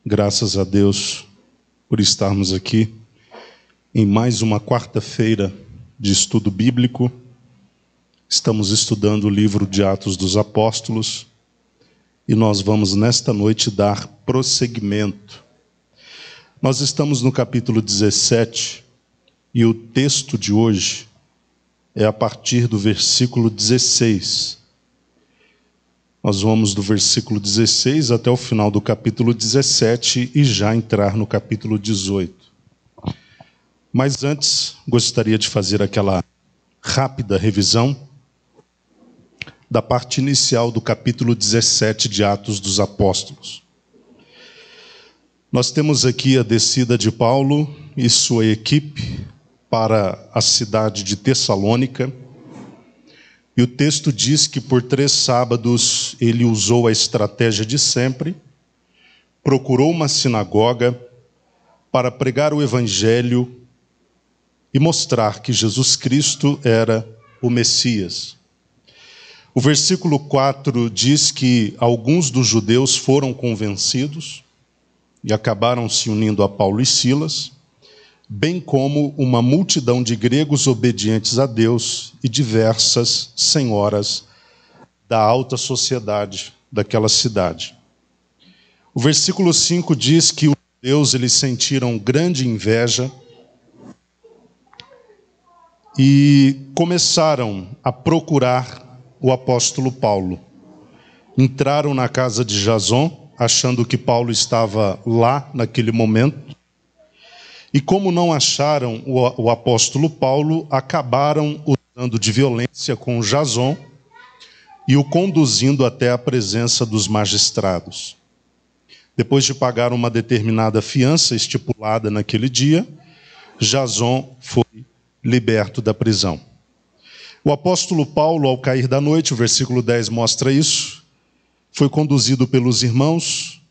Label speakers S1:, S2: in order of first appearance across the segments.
S1: Graças a Deus por estarmos aqui em mais uma quarta-feira de estudo bíblico. Estamos estudando o livro de Atos dos Apóstolos e nós vamos nesta noite dar prosseguimento. Nós estamos no capítulo 17 e o texto de hoje é a partir do versículo 16. Nós vamos do versículo 16 até o final do capítulo 17 e já entrar no capítulo 18. Mas antes, gostaria de fazer aquela rápida revisão da parte inicial do capítulo 17 de Atos dos Apóstolos. Nós temos aqui a descida de Paulo e sua equipe para a cidade de Tessalônica. E o texto diz que por 3 sábados ele usou a estratégia de sempre, procurou uma sinagoga para pregar o evangelho e mostrar que Jesus Cristo era o Messias. O versículo 4 diz que alguns dos judeus foram convencidos e acabaram se unindo a Paulo e Silas, bem como uma multidão de gregos obedientes a Deus e diversas senhoras da alta sociedade daquela cidade. O versículo 5 diz que os judeus eles sentiram grande inveja e começaram a procurar o apóstolo Paulo. Entraram na casa de Jason, achando que Paulo estava lá naquele momento. E como não acharam o apóstolo Paulo, acabaram usando de violência com Jason e o conduzindo até a presença dos magistrados. Depois de pagar uma determinada fiança estipulada naquele dia, Jason foi liberto da prisão. O apóstolo Paulo, ao cair da noite, o versículo 10 mostra isso, foi conduzido pelos irmãos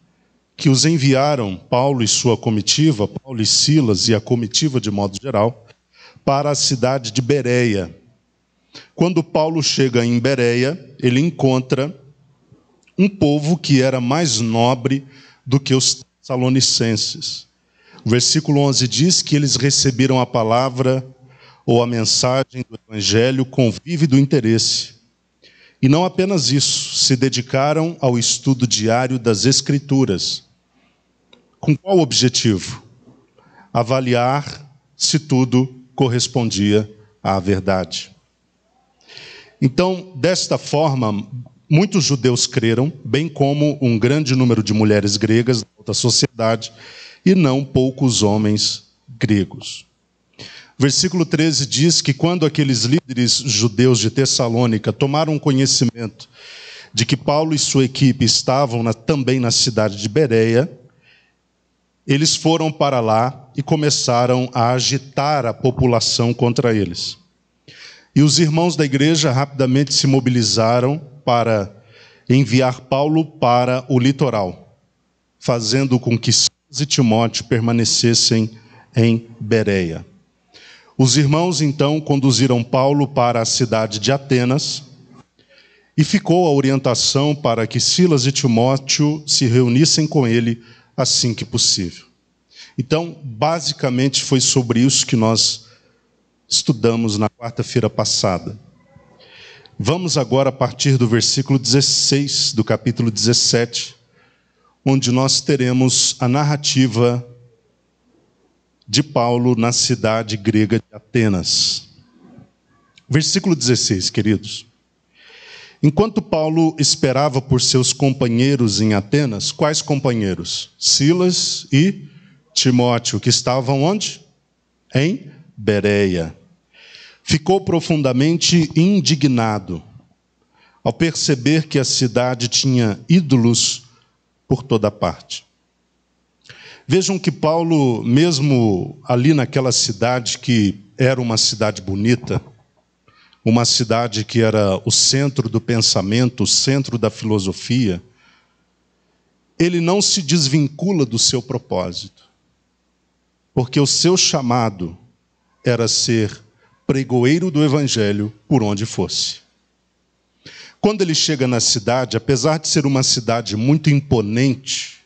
S1: que os enviaram, Paulo e sua comitiva, Paulo e Silas e a comitiva de modo geral, para a cidade de Bereia. Quando Paulo chega em Bereia, ele encontra um povo que era mais nobre do que os tessalonicenses. O versículo 11 diz que eles receberam a palavra ou a mensagem do evangelho com vívido interesse. E não apenas isso, se dedicaram ao estudo diário das Escrituras. Com qual objetivo? Avaliar se tudo correspondia à verdade. Então, desta forma, muitos judeus creram, bem como um grande número de mulheres gregas da alta sociedade e não poucos homens gregos. Versículo 13 diz que quando aqueles líderes judeus de Tessalônica tomaram conhecimento de que Paulo e sua equipe estavam também na cidade de Bereia, eles foram para lá e começaram a agitar a população contra eles. E os irmãos da igreja rapidamente se mobilizaram para enviar Paulo para o litoral, fazendo com que Silas e Timóteo permanecessem em Bereia. Os irmãos, então, conduziram Paulo para a cidade de Atenas e ficou a orientação para que Silas e Timóteo se reunissem com ele assim que possível. Então, basicamente, foi sobre isso que nós estudamos na quarta-feira passada. Vamos agora a partir do versículo 16 do capítulo 17, onde nós teremos a narrativa de Paulo na cidade grega de Atenas. Versículo 16, queridos. Enquanto Paulo esperava por seus companheiros em Atenas, quais companheiros? Silas e Timóteo, que estavam onde? Em Bereia. Ficou profundamente indignado ao perceber que a cidade tinha ídolos por toda parte. Vejam que Paulo, mesmo ali naquela cidade que era uma cidade bonita, uma cidade que era o centro do pensamento, o centro da filosofia, ele não se desvincula do seu propósito, porque o seu chamado era ser pregoeiro do evangelho por onde fosse. Quando ele chega na cidade, apesar de ser uma cidade muito imponente,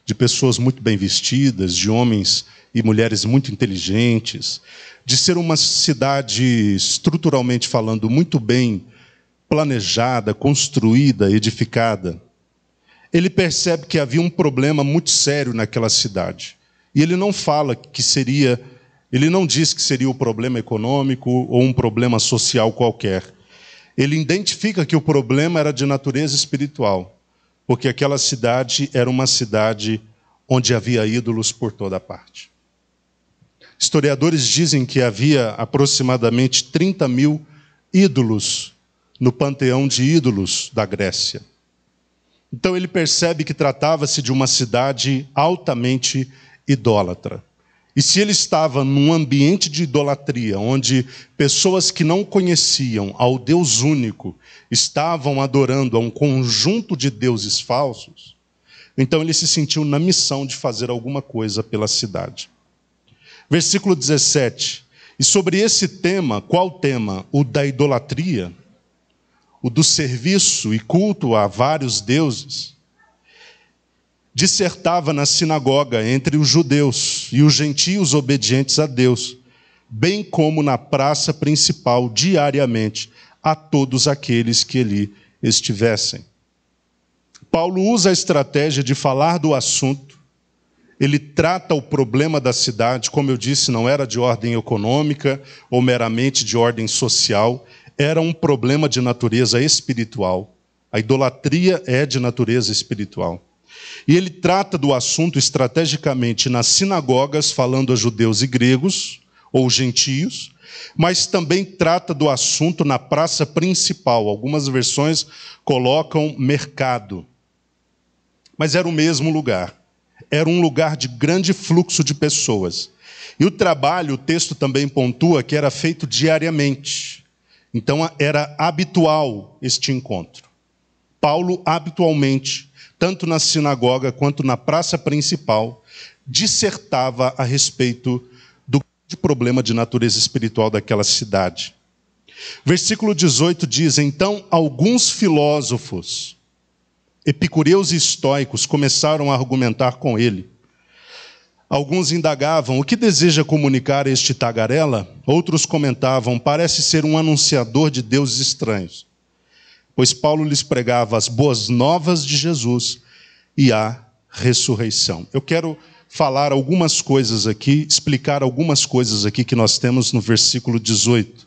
S1: de pessoas muito bem vestidas, de homens e mulheres muito inteligentes, de ser uma cidade, estruturalmente falando, muito bem planejada, construída, edificada. Ele percebe que havia um problema muito sério naquela cidade. E ele não fala que seria, ele não diz que seria o problema econômico ou um problema social qualquer. Ele identifica que o problema era de natureza espiritual, porque aquela cidade era uma cidade onde havia ídolos por toda parte. Historiadores dizem que havia aproximadamente 30 mil ídolos no panteão de ídolos da Grécia. Então ele percebe que tratava-se de uma cidade altamente idólatra. E se ele estava num ambiente de idolatria, onde pessoas que não conheciam ao Deus único estavam adorando a um conjunto de deuses falsos, então ele se sentiu na missão de fazer alguma coisa pela cidade. Versículo 17. E sobre esse tema, qual tema? O da idolatria, o do serviço e culto a vários deuses, dissertava na sinagoga entre os judeus e os gentios obedientes a Deus, bem como na praça principal diariamente a todos aqueles que ali estivessem. Paulo usa a estratégia de falar do assunto. Ele trata o problema da cidade, como eu disse, não era de ordem econômica ou meramente de ordem social, era um problema de natureza espiritual. A idolatria é de natureza espiritual. E ele trata do assunto estrategicamente nas sinagogas, falando a judeus e gregos, ou gentios, mas também trata do assunto na praça principal. Algumas versões colocam mercado. Mas era o mesmo lugar. Era um lugar de grande fluxo de pessoas. E o trabalho, o texto também pontua que era feito diariamente. Então era habitual este encontro. Paulo, habitualmente, tanto na sinagoga quanto na praça principal, dissertava a respeito do problema de natureza espiritual daquela cidade. Versículo 18 diz: então alguns filósofos, epicureus e estoicos, começaram a argumentar com ele. Alguns indagavam: o que deseja comunicar este tagarela? Outros comentavam: parece ser um anunciador de deuses estranhos. Pois Paulo lhes pregava as boas novas de Jesus e a ressurreição. Eu quero falar algumas coisas aqui, explicar algumas coisas aqui que nós temos no versículo 18.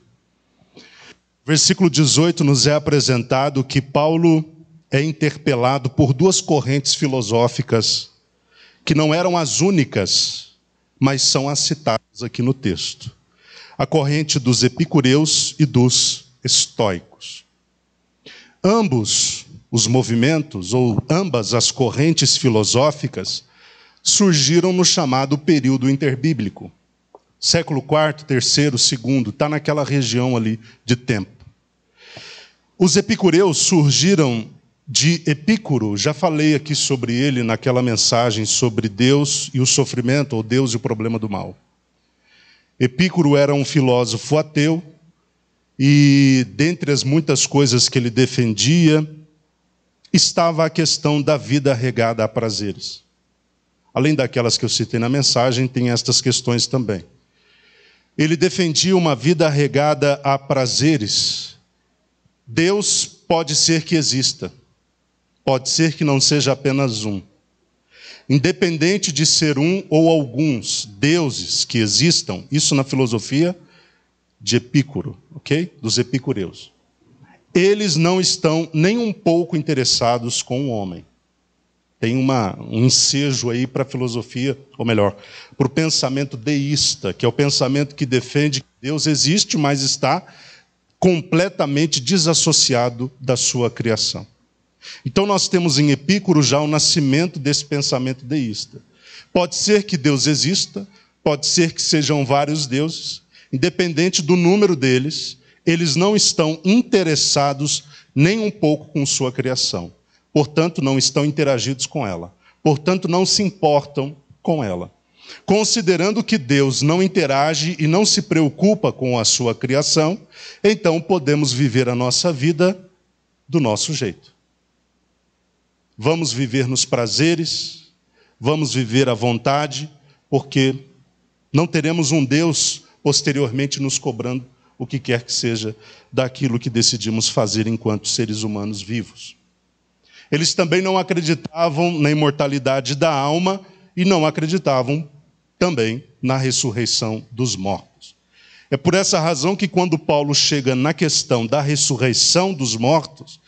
S1: Versículo 18 nos é apresentado que Paulo é interpelado por duas correntes filosóficas que não eram as únicas, mas são as citadas aqui no texto. A corrente dos epicureus e dos estoicos. Ambos os movimentos, ou ambas as correntes filosóficas, surgiram no chamado período interbíblico. Século IV, III, II, está naquela região ali de tempo. Os epicureus surgiram de Epícuro, já falei aqui sobre ele naquela mensagem sobre Deus e o sofrimento, ou Deus e o problema do mal. Epícuro era um filósofo ateu, e dentre as muitas coisas que ele defendia, estava a questão da vida regada a prazeres. Além daquelas que eu citei na mensagem, tem estas questões também. Ele defendia uma vida regada a prazeres. Deus pode ser que exista, pode ser que não seja apenas um. Independente de ser um ou alguns deuses que existam, isso na filosofia de Epícuro, ok? Dos epicureus. Eles não estão nem um pouco interessados com o homem. Tem um ensejo aí para a filosofia, ou melhor, para o pensamento deísta, que é o pensamento que defende que Deus existe, mas está completamente desassociado da sua criação. Então nós temos em Epícuro já o nascimento desse pensamento deísta. Pode ser que Deus exista, pode ser que sejam vários deuses, independente do número deles, eles não estão interessados nem um pouco com sua criação. Portanto, não estão interagidos com ela. Portanto, não se importam com ela. Considerando que Deus não interage e não se preocupa com a sua criação, então podemos viver a nossa vida do nosso jeito. Vamos viver nos prazeres, vamos viver à vontade, porque não teremos um Deus posteriormente nos cobrando o que quer que seja daquilo que decidimos fazer enquanto seres humanos vivos. Eles também não acreditavam na imortalidade da alma e não acreditavam também na ressurreição dos mortos. É por essa razão que quando Paulo chega na questão da ressurreição dos mortos,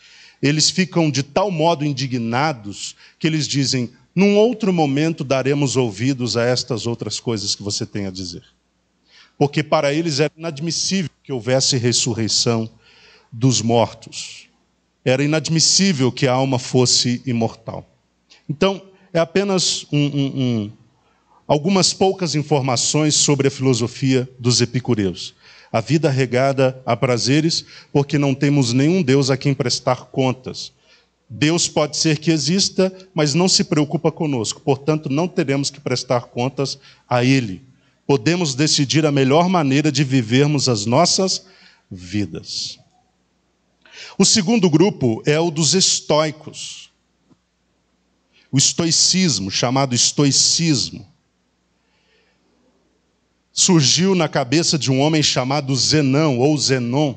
S1: eles ficam de tal modo indignados que eles dizem: num outro momento daremos ouvidos a estas outras coisas que você tem a dizer. Porque para eles era inadmissível que houvesse ressurreição dos mortos. Era inadmissível que a alma fosse imortal. Então, é apenas algumas poucas informações sobre a filosofia dos epicureus. A vida regada a prazeres, porque não temos nenhum Deus a quem prestar contas. Deus pode ser que exista, mas não se preocupa conosco. Portanto, não teremos que prestar contas a Ele. Podemos decidir a melhor maneira de vivermos as nossas vidas. O segundo grupo é o dos estoicos. O estoicismo, chamado estoicismo, surgiu na cabeça de um homem chamado Zenão ou Zenon.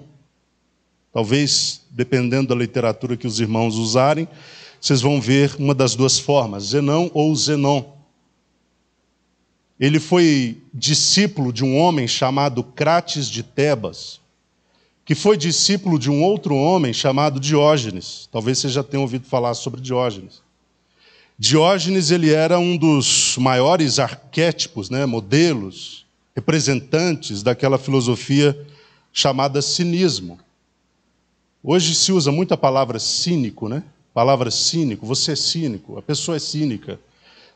S1: Talvez, dependendo da literatura que os irmãos usarem, vocês vão ver uma das duas formas, Zenão ou Zenon. Ele foi discípulo de um homem chamado Crates de Tebas, que foi discípulo de um outro homem chamado Diógenes. Talvez você já tenha ouvido falar sobre Diógenes. Diógenes, ele era um dos maiores arquétipos, modelos, representantes daquela filosofia chamada cinismo. Hoje se usa muito a palavra cínico, Palavra cínico, você é cínico, a pessoa é cínica.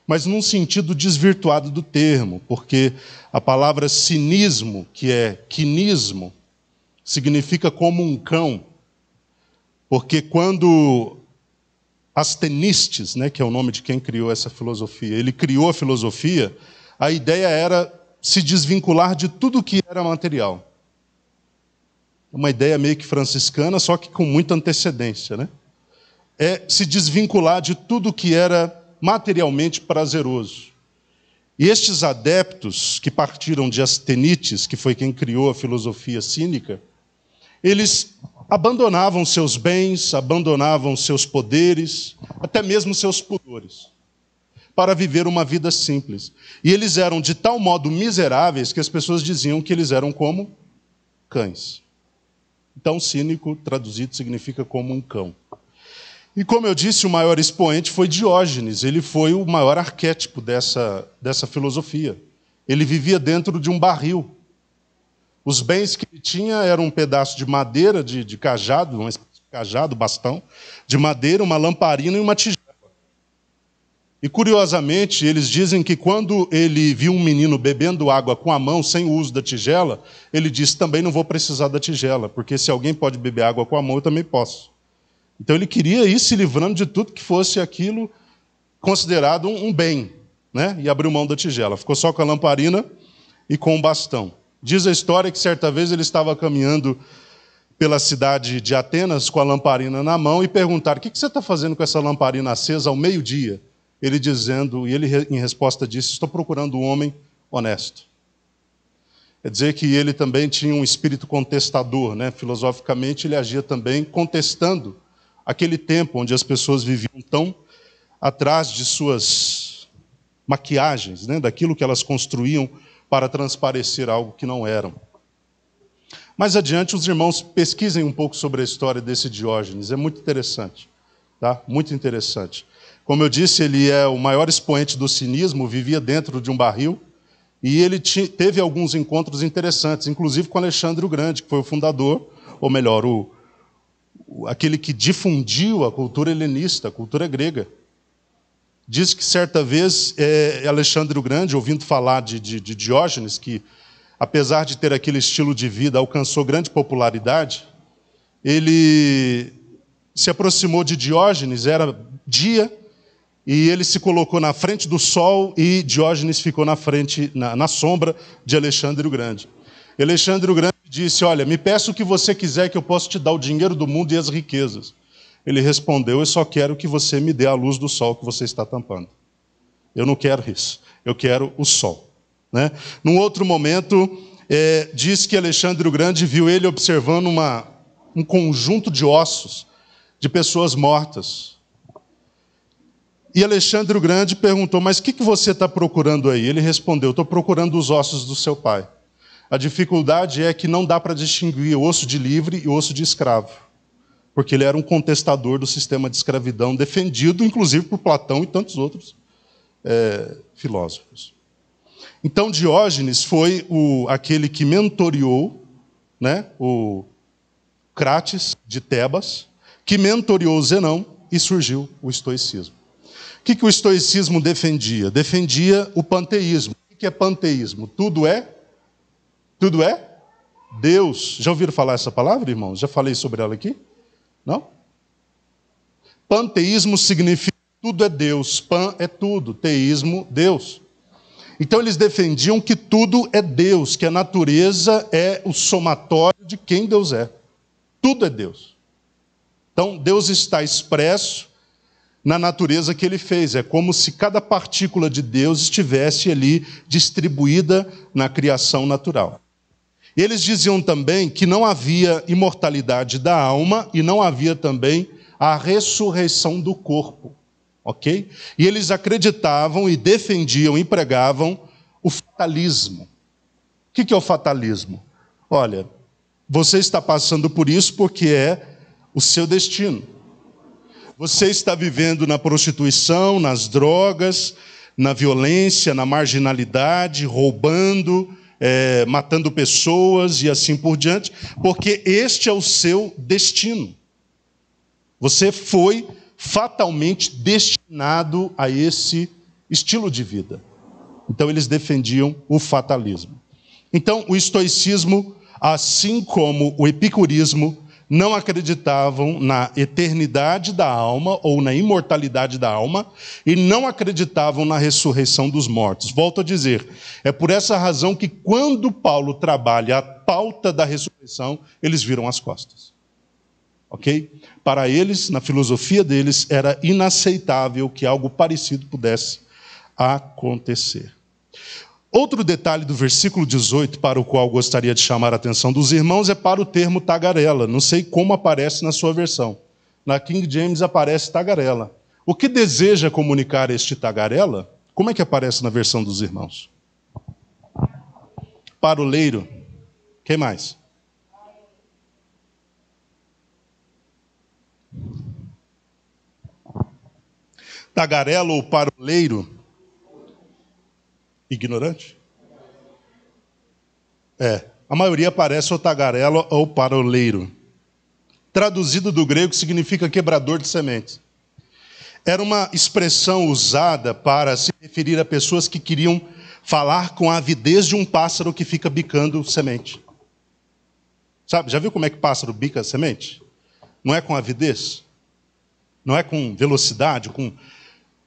S1: Mas num sentido desvirtuado do termo, porque a palavra cinismo, que é quinismo, significa como um cão. Porque quando Astenistes, que é o nome de quem criou essa filosofia, ele criou a filosofia, a ideia era se desvincular de tudo que era material. Uma ideia meio que franciscana, só que com muita antecedência, É se desvincular de tudo que era materialmente prazeroso. E estes adeptos que partiram de Astenites, que foi quem criou a filosofia cínica, eles abandonavam seus bens, abandonavam seus poderes, até mesmo seus pudores, para viver uma vida simples. E eles eram de tal modo miseráveis que as pessoas diziam que eles eram como cães. Então, cínico, traduzido, significa como um cão. E como eu disse, o maior expoente foi Diógenes. Ele foi o maior arquétipo dessa filosofia. Ele vivia dentro de um barril. Os bens que ele tinha eram um pedaço de madeira, de cajado, uma espécie de cajado, bastão, de madeira, uma lamparina e uma tigela. E, curiosamente, eles dizem que quando ele viu um menino bebendo água com a mão, sem o uso da tigela, ele disse: também não vou precisar da tigela, porque se alguém pode beber água com a mão, eu também posso. Então ele queria ir se livrando de tudo que fosse aquilo considerado um bem, e abriu mão da tigela. Ficou só com a lamparina e com o bastão. Diz a história que certa vez ele estava caminhando pela cidade de Atenas com a lamparina na mão e perguntaram: o que você está fazendo com essa lamparina acesa ao meio-dia? Ele em resposta disse: estou procurando um homem honesto. Quer dizer que ele também tinha um espírito contestador, Filosoficamente ele agia também contestando aquele tempo onde as pessoas viviam tão atrás de suas maquiagens, daquilo que elas construíam para transparecer algo que não eram. Mais adiante, os irmãos pesquisem um pouco sobre a história desse Diógenes. É muito interessante, Muito interessante. Como eu disse, ele é o maior expoente do cinismo, vivia dentro de um barril, e ele teve alguns encontros interessantes, inclusive com Alexandre o Grande, que foi o fundador, ou melhor, aquele que difundiu a cultura helenista, a cultura grega. Diz que certa vez Alexandre o Grande, ouvindo falar de Diógenes, que apesar de ter aquele estilo de vida, alcançou grande popularidade, ele se aproximou de Diógenes, era dia, e ele se colocou na frente do sol e Diógenes ficou na sombra de Alexandre o Grande. E Alexandre o Grande disse: olha, me peça o que você quiser que eu posso te dar o dinheiro do mundo e as riquezas. Ele respondeu: eu só quero que você me dê a luz do sol que você está tampando. Eu não quero isso. Eu quero o sol. Né? Num outro momento, diz que Alexandre o Grande viu ele observando um conjunto de ossos de pessoas mortas. E Alexandre o Grande perguntou, mas o que você está procurando aí? Ele respondeu, estou procurando os ossos do seu pai. A dificuldade é que não dá para distinguir osso de livre e osso de escravo. Porque ele era um contestador do sistema de escravidão, defendido, inclusive, por Platão e tantos outros filósofos. Então, Diógenes foi aquele que mentoreou, né, o Crates de Tebas, que mentoreou Zenão e surgiu o estoicismo. O que o estoicismo defendia? Defendia o panteísmo. O que é panteísmo? Tudo é Deus. Já ouviram falar essa palavra, irmãos? Já falei sobre ela aqui? Não? Panteísmo significa tudo é Deus. Pan é tudo. Teísmo, Deus. Então eles defendiam que tudo é Deus, que a natureza é o somatório de quem Deus é. Tudo é Deus. Então Deus está expresso na natureza que ele fez. É como se cada partícula de Deus estivesse ali distribuída na criação natural. Eles diziam também que não havia imortalidade da alma e não havia também a ressurreição do corpo. Ok? E eles acreditavam e defendiam e pregavam o fatalismo. O que é o fatalismo? Olha, você está passando por isso porque é o seu destino. Você está vivendo na prostituição, nas drogas, na violência, na marginalidade, roubando, matando pessoas e assim por diante, porque este é o seu destino. Você foi fatalmente destinado a esse estilo de vida. Então eles defendiam o fatalismo. Então o estoicismo, assim como o epicurismo, não acreditavam na eternidade da alma ou na imortalidade da alma e não acreditavam na ressurreição dos mortos. Volto a dizer, é por essa razão que quando Paulo trabalha a pauta da ressurreição, eles viram as costas. Ok? Para eles, na filosofia deles, era inaceitável que algo parecido pudesse acontecer. Outro detalhe do versículo 18, para o qual gostaria de chamar a atenção dos irmãos, é para o termo tagarela. Não sei como aparece na sua versão. Na King James aparece tagarela. O que deseja comunicar este tagarela? Como é que aparece na versão dos irmãos? Paroleiro. Quem mais? Tagarela ou paroleiro? Ignorante? A maioria aparece ou tagarela ou paroleiro. Traduzido do grego significa quebrador de sementes. Era uma expressão usada para se referir a pessoas que queriam falar com a avidez de um pássaro que fica bicando semente. Sabe, já viu como é que pássaro bica semente? Não é com avidez? Não é com velocidade, com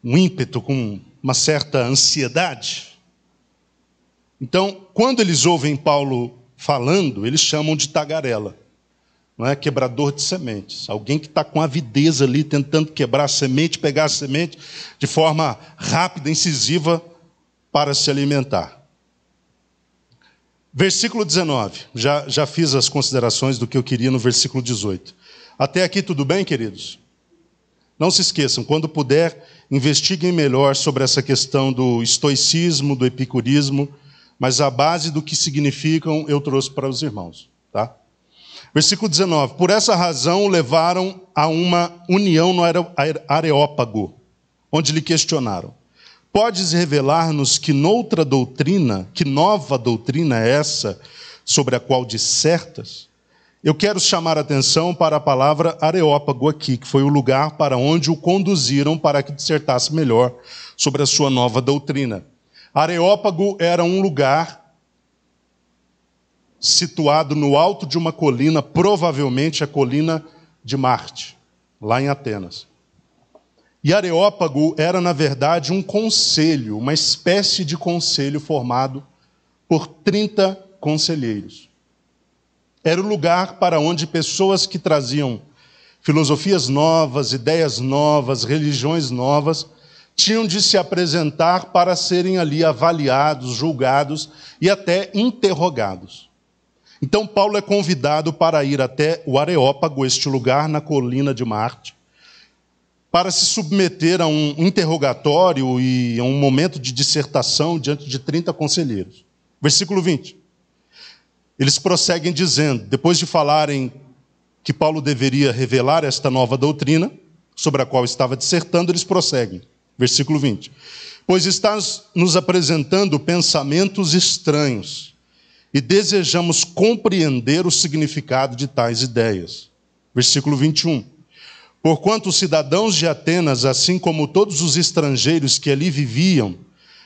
S1: um ímpeto, com uma certa ansiedade? Então, quando eles ouvem Paulo falando, eles chamam de tagarela. Não é? Quebrador de sementes. Alguém que está com avidez ali, tentando quebrar a semente, pegar a semente de forma rápida, incisiva, para se alimentar. Versículo 19. Já fiz as considerações do que eu queria no versículo 18. Até aqui tudo bem, queridos? Não se esqueçam, quando puder, investiguem melhor sobre essa questão do estoicismo, do epicurismo, mas a base do que significam eu trouxe para os irmãos. Tá? Versículo 19. Por essa razão o levaram a uma união no Areópago, onde lhe questionaram. Podes revelar-nos que nova doutrina é essa sobre a qual dissertas? Eu quero chamar a atenção para a palavra Areópago aqui, que foi o lugar para onde o conduziram para que dissertasse melhor sobre a sua nova doutrina. Areópago era um lugar situado no alto de uma colina, provavelmente a colina de Marte, lá em Atenas. E Areópago era, na verdade, um conselho, uma espécie de conselho formado por 30 conselheiros. Era o lugar para onde pessoas que traziam filosofias novas, ideias novas, religiões novas, tinham de se apresentar para serem ali avaliados, julgados e até interrogados. Então Paulo é convidado para ir até o Areópago, este lugar na colina de Marte, para se submeter a um interrogatório e a um momento de dissertação diante de 30 conselheiros. Versículo 20. Eles prosseguem dizendo, depois de falarem que Paulo deveria revelar esta nova doutrina, sobre a qual estava dissertando, eles prosseguem. Versículo 20. Pois estás nos apresentando pensamentos estranhos e desejamos compreender o significado de tais ideias. Versículo 21. Porquanto os cidadãos de Atenas, assim como todos os estrangeiros que ali viviam,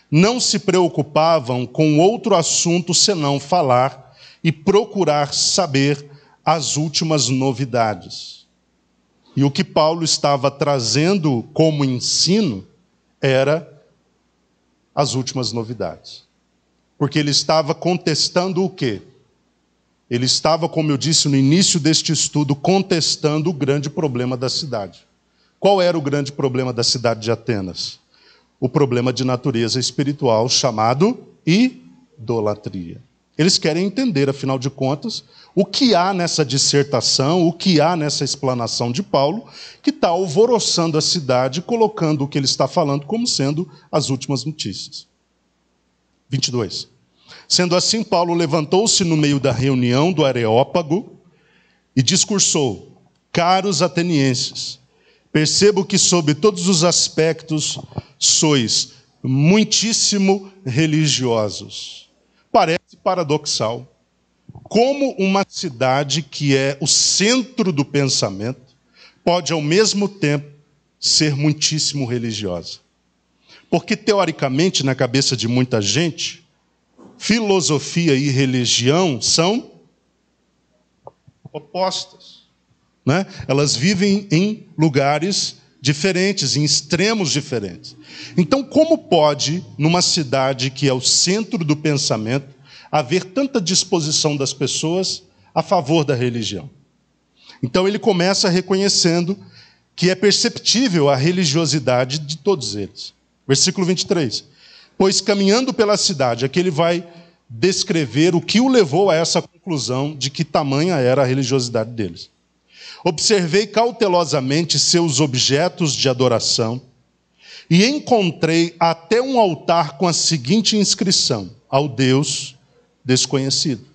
S1: não se preocupavam com outro assunto senão falar e procurar saber as últimas novidades. E o que Paulo estava trazendo como ensino era as últimas novidades. Porque ele estava contestando o quê? Ele estava, como eu disse no início deste estudo, contestando o grande problema da cidade. Qual era o grande problema da cidade de Atenas? O problema de natureza espiritual chamado idolatria. Eles querem entender, afinal de contas, o que há nessa dissertação, o que há nessa explanação de Paulo, que está alvoroçando a cidade, colocando o que ele está falando como sendo as últimas notícias. 22. Sendo assim, Paulo levantou-se no meio da reunião do Areópago e discursou: caros atenienses, percebo que sob todos os aspectos sois muitíssimo religiosos. Parece paradoxal. Como uma cidade que é o centro do pensamento pode, ao mesmo tempo, ser muitíssimo religiosa? Porque, teoricamente, na cabeça de muita gente, filosofia e religião são opostas, né? Elas vivem em lugares diferentes, em extremos diferentes. Então, como pode, numa cidade que é o centro do pensamento, haver tanta disposição das pessoas a favor da religião? Então, ele começa reconhecendo que é perceptível a religiosidade de todos eles. Versículo 23. Pois caminhando pela cidade, aqui ele vai descrever o que o levou a essa conclusão de que tamanha era a religiosidade deles. Observei cautelosamente seus objetos de adoração e encontrei até um altar com a seguinte inscrição: ao Deus desconhecido.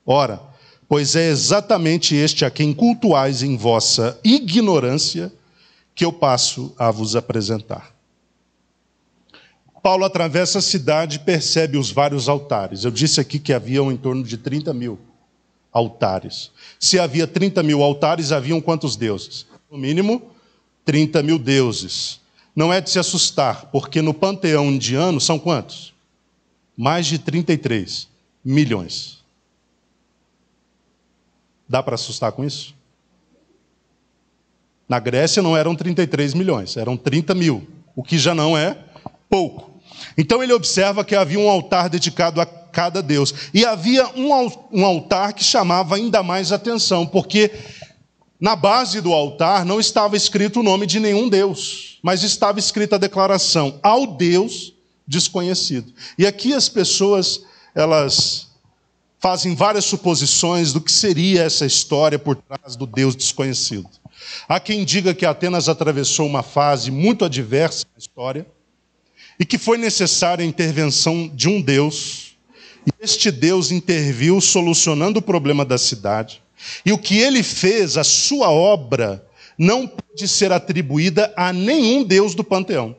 S1: Ora, pois é exatamente este a quem cultuais em vossa ignorância que eu passo a vos apresentar. Paulo atravessa a cidade e percebe os vários altares. Eu disse aqui que haviam em torno de 30 mil altares. Se havia 30 mil altares, haviam quantos deuses? No mínimo, 30 mil deuses. Não é de se assustar, porque no panteão indiano são quantos? Mais de 33 milhões. Dá para assustar com isso? Na Grécia não eram 33 milhões, eram 30 mil, o que já não é pouco. Então ele observa que havia um altar dedicado a cada deus. E havia um altar que chamava ainda mais atenção, porque na base do altar não estava escrito o nome de nenhum deus, mas estava escrita a declaração: ao Deus desconhecido. E aqui as pessoas, elas fazem várias suposições do que seria essa história por trás do Deus desconhecido. Há quem diga que Atenas atravessou uma fase muito adversa na história, e que foi necessária a intervenção de um Deus, e este Deus interviu solucionando o problema da cidade, e o que ele fez, a sua obra, não pode ser atribuída a nenhum Deus do panteão.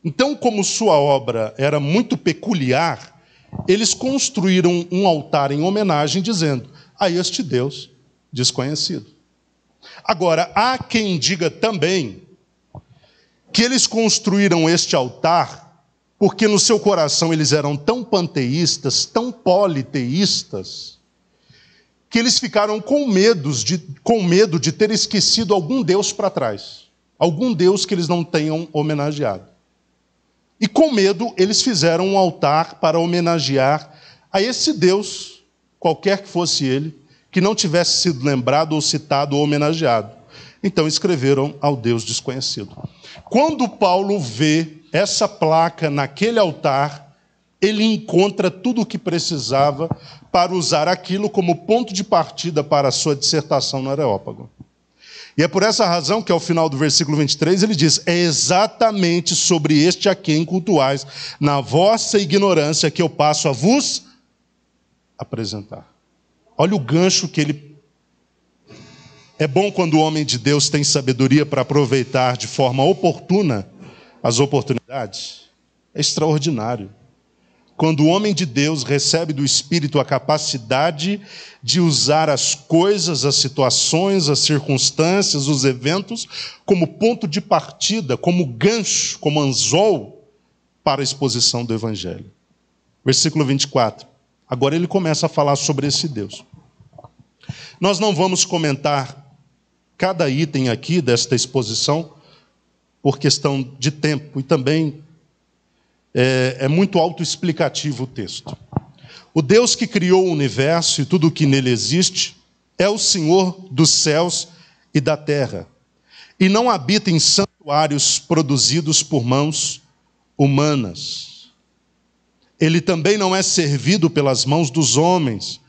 S1: Então, como sua obra era muito peculiar, eles construíram um altar em homenagem, dizendo: a este Deus desconhecido. Agora, há quem diga também que eles construíram este altar porque no seu coração eles eram tão panteístas, tão politeístas, que eles ficaram com medo de ter esquecido algum Deus para trás, algum Deus que eles não tenham homenageado. E com medo eles fizeram um altar para homenagear a esse Deus, qualquer que fosse ele, que não tivesse sido lembrado ou citado ou homenageado. Então escreveram ao Deus desconhecido. Quando Paulo vê essa placa naquele altar, ele encontra tudo o que precisava para usar aquilo como ponto de partida para a sua dissertação no Areópago. E é por essa razão que ao final do versículo 23 ele diz: é exatamente sobre este a quem cultuais, na vossa ignorância, que eu passo a vos apresentar. Olha o gancho que ele... É bom quando o homem de Deus tem sabedoria para aproveitar de forma oportuna as oportunidades. É extraordinário. Quando o homem de Deus recebe do Espírito a capacidade de usar as coisas, as situações, as circunstâncias, os eventos, como ponto de partida, como gancho, como anzol para a exposição do Evangelho. Versículo 24. Agora ele começa a falar sobre esse Deus. Nós não vamos comentar cada item aqui desta exposição por questão de tempo e também é muito autoexplicativo o texto. O Deus que criou o universo e tudo o que nele existe é o Senhor dos céus e da terra, e não habita em santuários produzidos por mãos humanas. Ele também não é servido pelas mãos dos homens,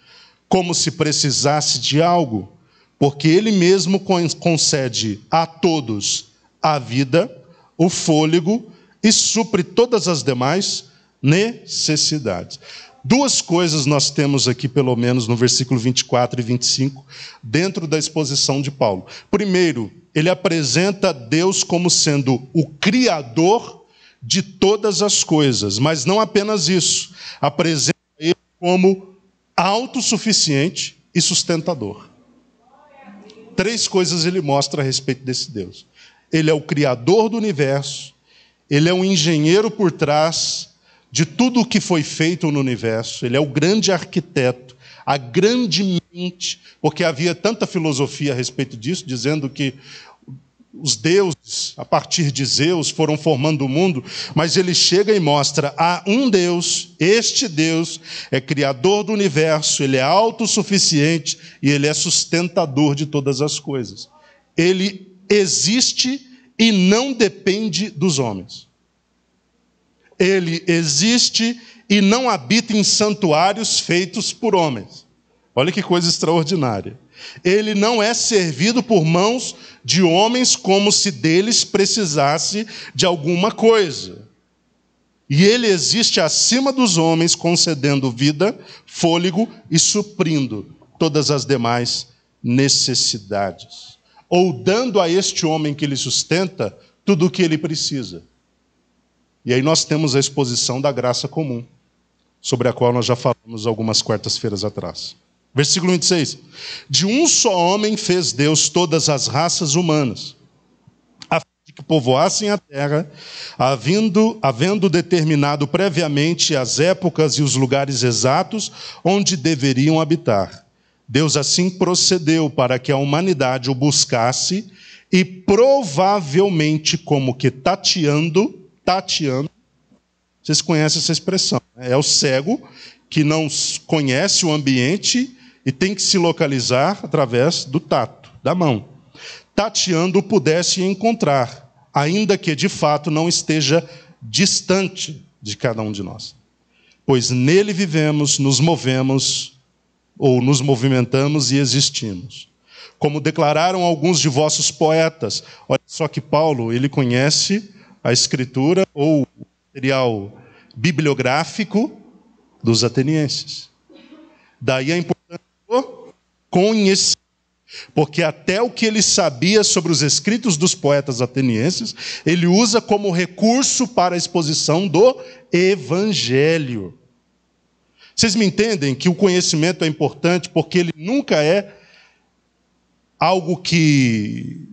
S1: como se precisasse de algo, porque ele mesmo concede a todos a vida, o fôlego, e supre todas as demais necessidades. Duas coisas nós temos aqui, pelo menos, no versículo 24 e 25, dentro da exposição de Paulo. Primeiro, ele apresenta Deus como sendo o Criador de todas as coisas, mas não apenas isso. Apresenta ele como autossuficiente e sustentador. Três coisas ele mostra a respeito desse Deus. Ele é o Criador do universo, ele é um engenheiro por trás de tudo o que foi feito no universo. Ele é o grande arquiteto, a grande mente, porque havia tanta filosofia a respeito disso, dizendo que os deuses, a partir de Zeus, foram formando o mundo, mas ele chega e mostra: há um Deus, este Deus é criador do universo, ele é autossuficiente e ele é sustentador de todas as coisas. Ele existe e não depende dos homens. Ele existe e não habita em santuários feitos por homens. Olha que coisa extraordinária. Ele não é servido por mãos de homens como se deles precisasse de alguma coisa. E ele existe acima dos homens, concedendo vida, fôlego e suprindo todas as demais necessidades. Ou dando a este homem que ele sustenta tudo o que ele precisa. E aí nós temos a exposição da graça comum, sobre a qual nós já falamos algumas quartas-feiras atrás. Versículo 26. De um só homem fez Deus todas as raças humanas, a fim de que povoassem a terra, havendo determinado previamente as épocas e os lugares exatos onde deveriam habitar. Deus assim procedeu para que a humanidade o buscasse e provavelmente como que tateando, vocês conhecem essa expressão, né? É o cego que não conhece o ambiente e tem que se localizar através do tato, da mão. Tateando pudesse encontrar, ainda que de fato não esteja distante de cada um de nós. Pois nele vivemos, nos movemos, ou nos movimentamos e existimos. Como declararam alguns de vossos poetas, olha só que Paulo, ele conhece a escritura ou o material bibliográfico dos atenienses. Daí a importância do conhecimento, porque até o que ele sabia sobre os escritos dos poetas atenienses, ele usa como recurso para a exposição do Evangelho. Vocês me entendem que o conhecimento é importante porque ele nunca é algo que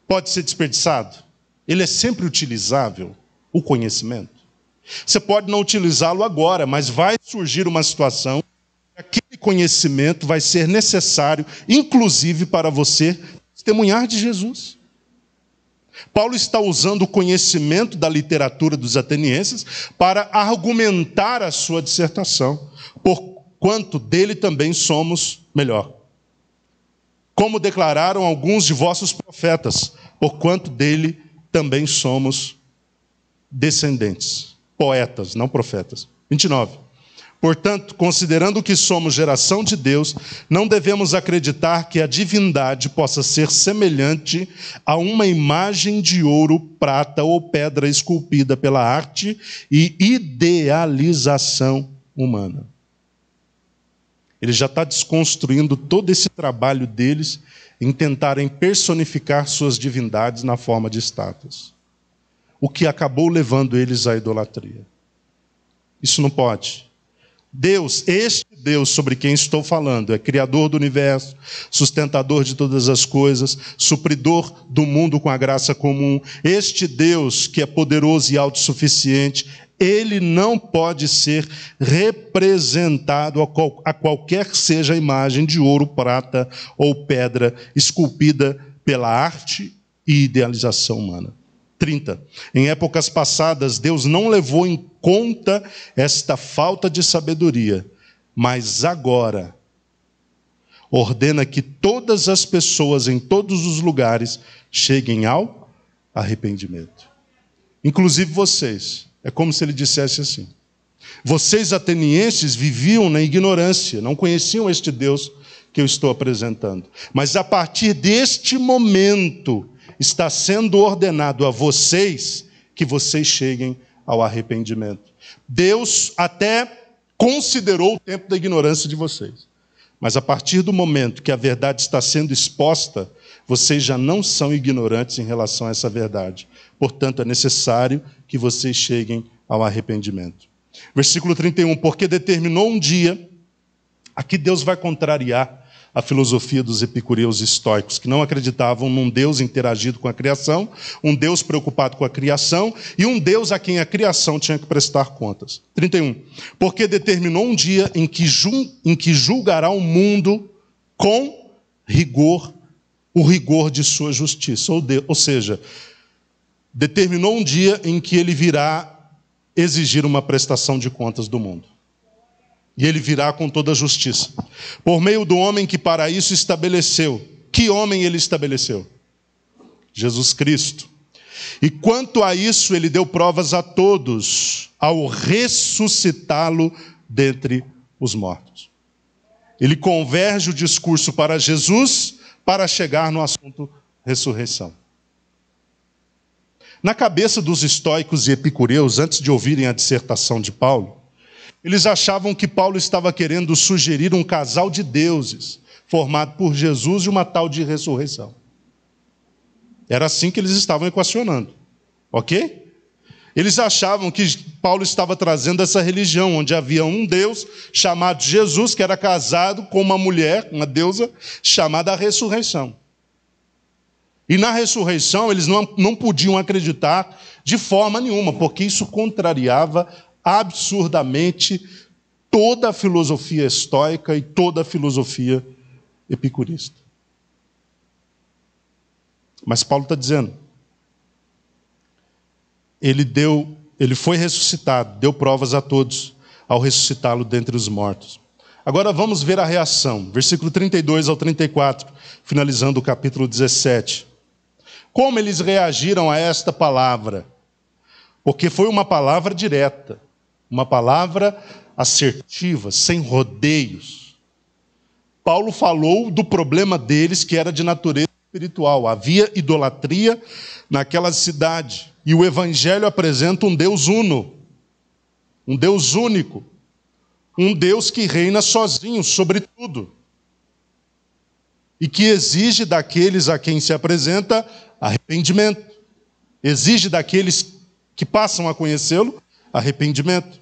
S1: pode ser desperdiçado. Ele é sempre utilizável, o conhecimento. Você pode não utilizá-lo agora, mas vai surgir uma situação que aquele conhecimento vai ser necessário, inclusive para você testemunhar de Jesus. Paulo está usando o conhecimento da literatura dos atenienses para argumentar a sua dissertação, porquanto dele também somos melhor. como declararam alguns de vossos profetas, porquanto dele também somos descendentes. Poetas, não profetas. 29. Portanto, considerando que somos geração de Deus, não devemos acreditar que a divindade possa ser semelhante a uma imagem de ouro, prata ou pedra esculpida pela arte e idealização humana. Ele já está desconstruindo todo esse trabalho deles em tentarem personificar suas divindades na forma de estátuas, o que acabou levando eles à idolatria. Isso não pode. Deus, este Deus sobre quem estou falando, é criador do universo, sustentador de todas as coisas, supridor do mundo com a graça comum. Este Deus que é poderoso e autossuficiente, ele não pode ser representado a qualquer que seja a imagem de ouro, prata ou pedra esculpida pela arte e idealização humana. 30. Em épocas passadas, Deus não levou em conta esta falta de sabedoria, mas agora ordena que todas as pessoas em todos os lugares cheguem ao arrependimento. Inclusive vocês. É como se ele dissesse assim: vocês atenienses viviam na ignorância, não conheciam este Deus que eu estou apresentando. Mas a partir deste momento, está sendo ordenado a vocês que vocês cheguem ao arrependimento. Deus até considerou o tempo da ignorância de vocês. Mas a partir do momento que a verdade está sendo exposta, vocês já não são ignorantes em relação a essa verdade. Portanto, é necessário que vocês cheguem ao arrependimento. Versículo 31. Porque determinou um dia, aqui Deus vai contrariar a filosofia dos epicureus estoicos, que não acreditavam num Deus interagido com a criação, um Deus preocupado com a criação e um Deus a quem a criação tinha que prestar contas. 31. Porque determinou um dia em que julgará o mundo com rigor, o rigor de sua justiça. Ou seja, determinou um dia em que ele virá exigir uma prestação de contas do mundo. E ele virá com toda a justiça. Por meio do homem que para isso estabeleceu. Que homem ele estabeleceu? Jesus Cristo. E quanto a isso, ele deu provas a todos, ao ressuscitá-lo dentre os mortos. Ele converge o discurso para Jesus, para chegar no assunto ressurreição. Na cabeça dos estoicos e epicureus, antes de ouvirem a dissertação de Paulo, eles achavam que Paulo estava querendo sugerir um casal de deuses, formado por Jesus e uma tal de ressurreição. Era assim que eles estavam equacionando. Ok? Eles achavam que Paulo estava trazendo essa religião, onde havia um Deus chamado Jesus, que era casado com uma mulher, uma deusa, chamada a ressurreição. E na ressurreição eles não podiam acreditar de forma nenhuma, porque isso contrariava absurdamente toda a filosofia estoica e toda a filosofia epicurista. Mas Paulo está dizendo, ele foi ressuscitado, deu provas a todos ao ressuscitá-lo dentre os mortos. Agora vamos ver a reação, versículo 32 ao 34, finalizando o capítulo 17. Como eles reagiram a esta palavra? Porque foi uma palavra direta, uma palavra assertiva, sem rodeios. Paulo falou do problema deles, que era de natureza espiritual. Havia idolatria naquela cidade. E o Evangelho apresenta um Deus uno, um Deus único, um Deus que reina sozinho sobre tudo. E que exige daqueles a quem se apresenta arrependimento. Exige daqueles que passam a conhecê-lo arrependimento.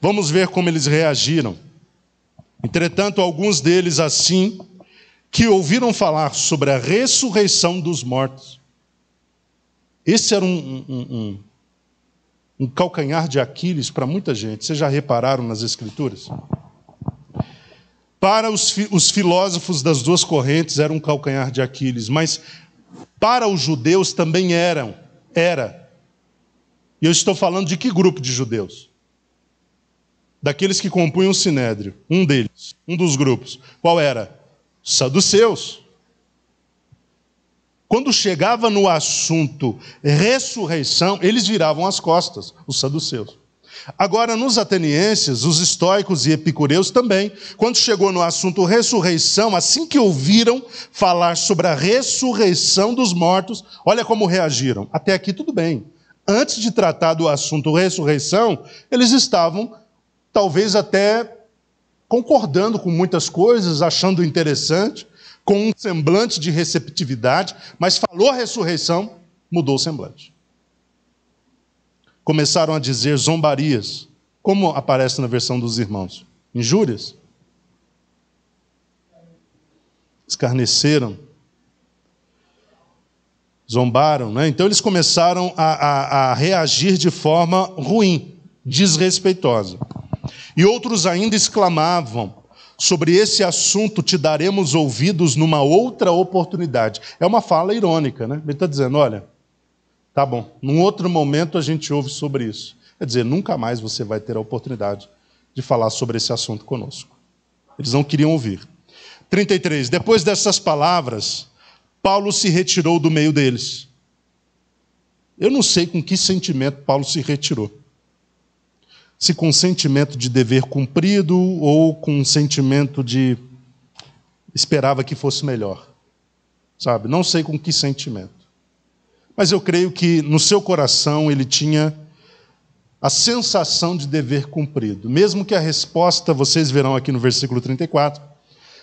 S1: Vamos ver como eles reagiram. Entretanto, alguns deles, assim, que ouviram falar sobre a ressurreição dos mortos. Esse era um calcanhar de Aquiles para muita gente. Vocês já repararam nas Escrituras? Para os filósofos das duas correntes era um calcanhar de Aquiles, mas para os judeus também era. E eu estou falando de que grupo de judeus? Daqueles que compunham o Sinédrio. Um deles, um dos grupos. Qual era? Saduceus. Quando chegava no assunto ressurreição, eles viravam as costas, os saduceus. Agora, nos atenienses, os estoicos e epicureus também, quando chegou no assunto ressurreição, assim que ouviram falar sobre a ressurreição dos mortos, olha como reagiram. Até aqui tudo bem. Antes de tratar do assunto ressurreição, eles estavam, talvez até concordando com muitas coisas, achando interessante, com um semblante de receptividade, mas falou ressurreição, mudou o semblante. Começaram a dizer zombarias, como aparece na versão dos irmãos. Injúrias. Escarneceram. Zombaram, né? Então eles começaram a reagir de forma ruim, desrespeitosa. E outros ainda exclamavam: sobre esse assunto te daremos ouvidos numa outra oportunidade. É uma fala irônica, né? Ele está dizendo, olha, tá bom, num outro momento a gente ouve sobre isso. Quer dizer, nunca mais você vai ter a oportunidade de falar sobre esse assunto conosco. Eles não queriam ouvir. 33. Depois dessas palavras, Paulo se retirou do meio deles. Eu não sei com que sentimento Paulo se retirou. Se com sentimento de dever cumprido ou com um sentimento de esperava que fosse melhor. Sabe? Não sei com que sentimento. Mas eu creio que no seu coração ele tinha a sensação de dever cumprido. Mesmo que a resposta, vocês verão aqui no versículo 34,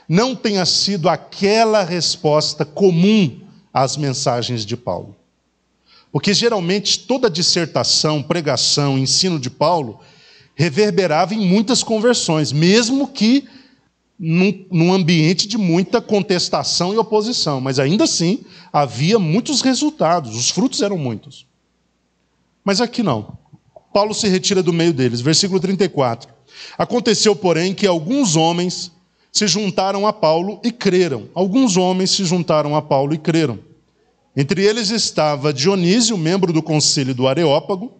S1: não tenha sido aquela resposta comum às mensagens de Paulo. Porque geralmente toda dissertação, pregação, ensino de Paulo reverberava em muitas conversões, mesmo que num ambiente de muita contestação e oposição. Mas ainda assim, havia muitos resultados, os frutos eram muitos. Mas aqui não. Paulo se retira do meio deles. Versículo 34. Aconteceu, porém, que alguns homens se juntaram a Paulo e creram. Alguns homens se juntaram a Paulo e creram. Entre eles estava Dionísio, membro do conselho do Areópago.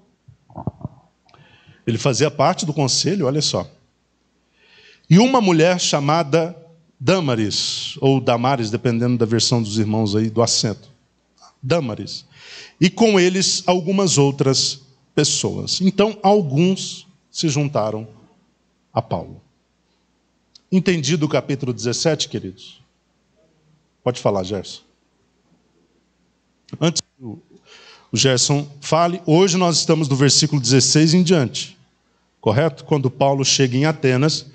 S1: Ele fazia parte do conselho, olha só. E uma mulher chamada Dâmaris, ou Damaris, dependendo da versão dos irmãos aí, do acento. Dâmaris. E com eles algumas outras pessoas. Então, alguns se juntaram a Paulo. Entendido o capítulo 17, queridos? Pode falar, Gerson. Antes que o Gerson fale, hoje nós estamos do versículo 16 em diante. Correto? Quando Paulo chega em Atenas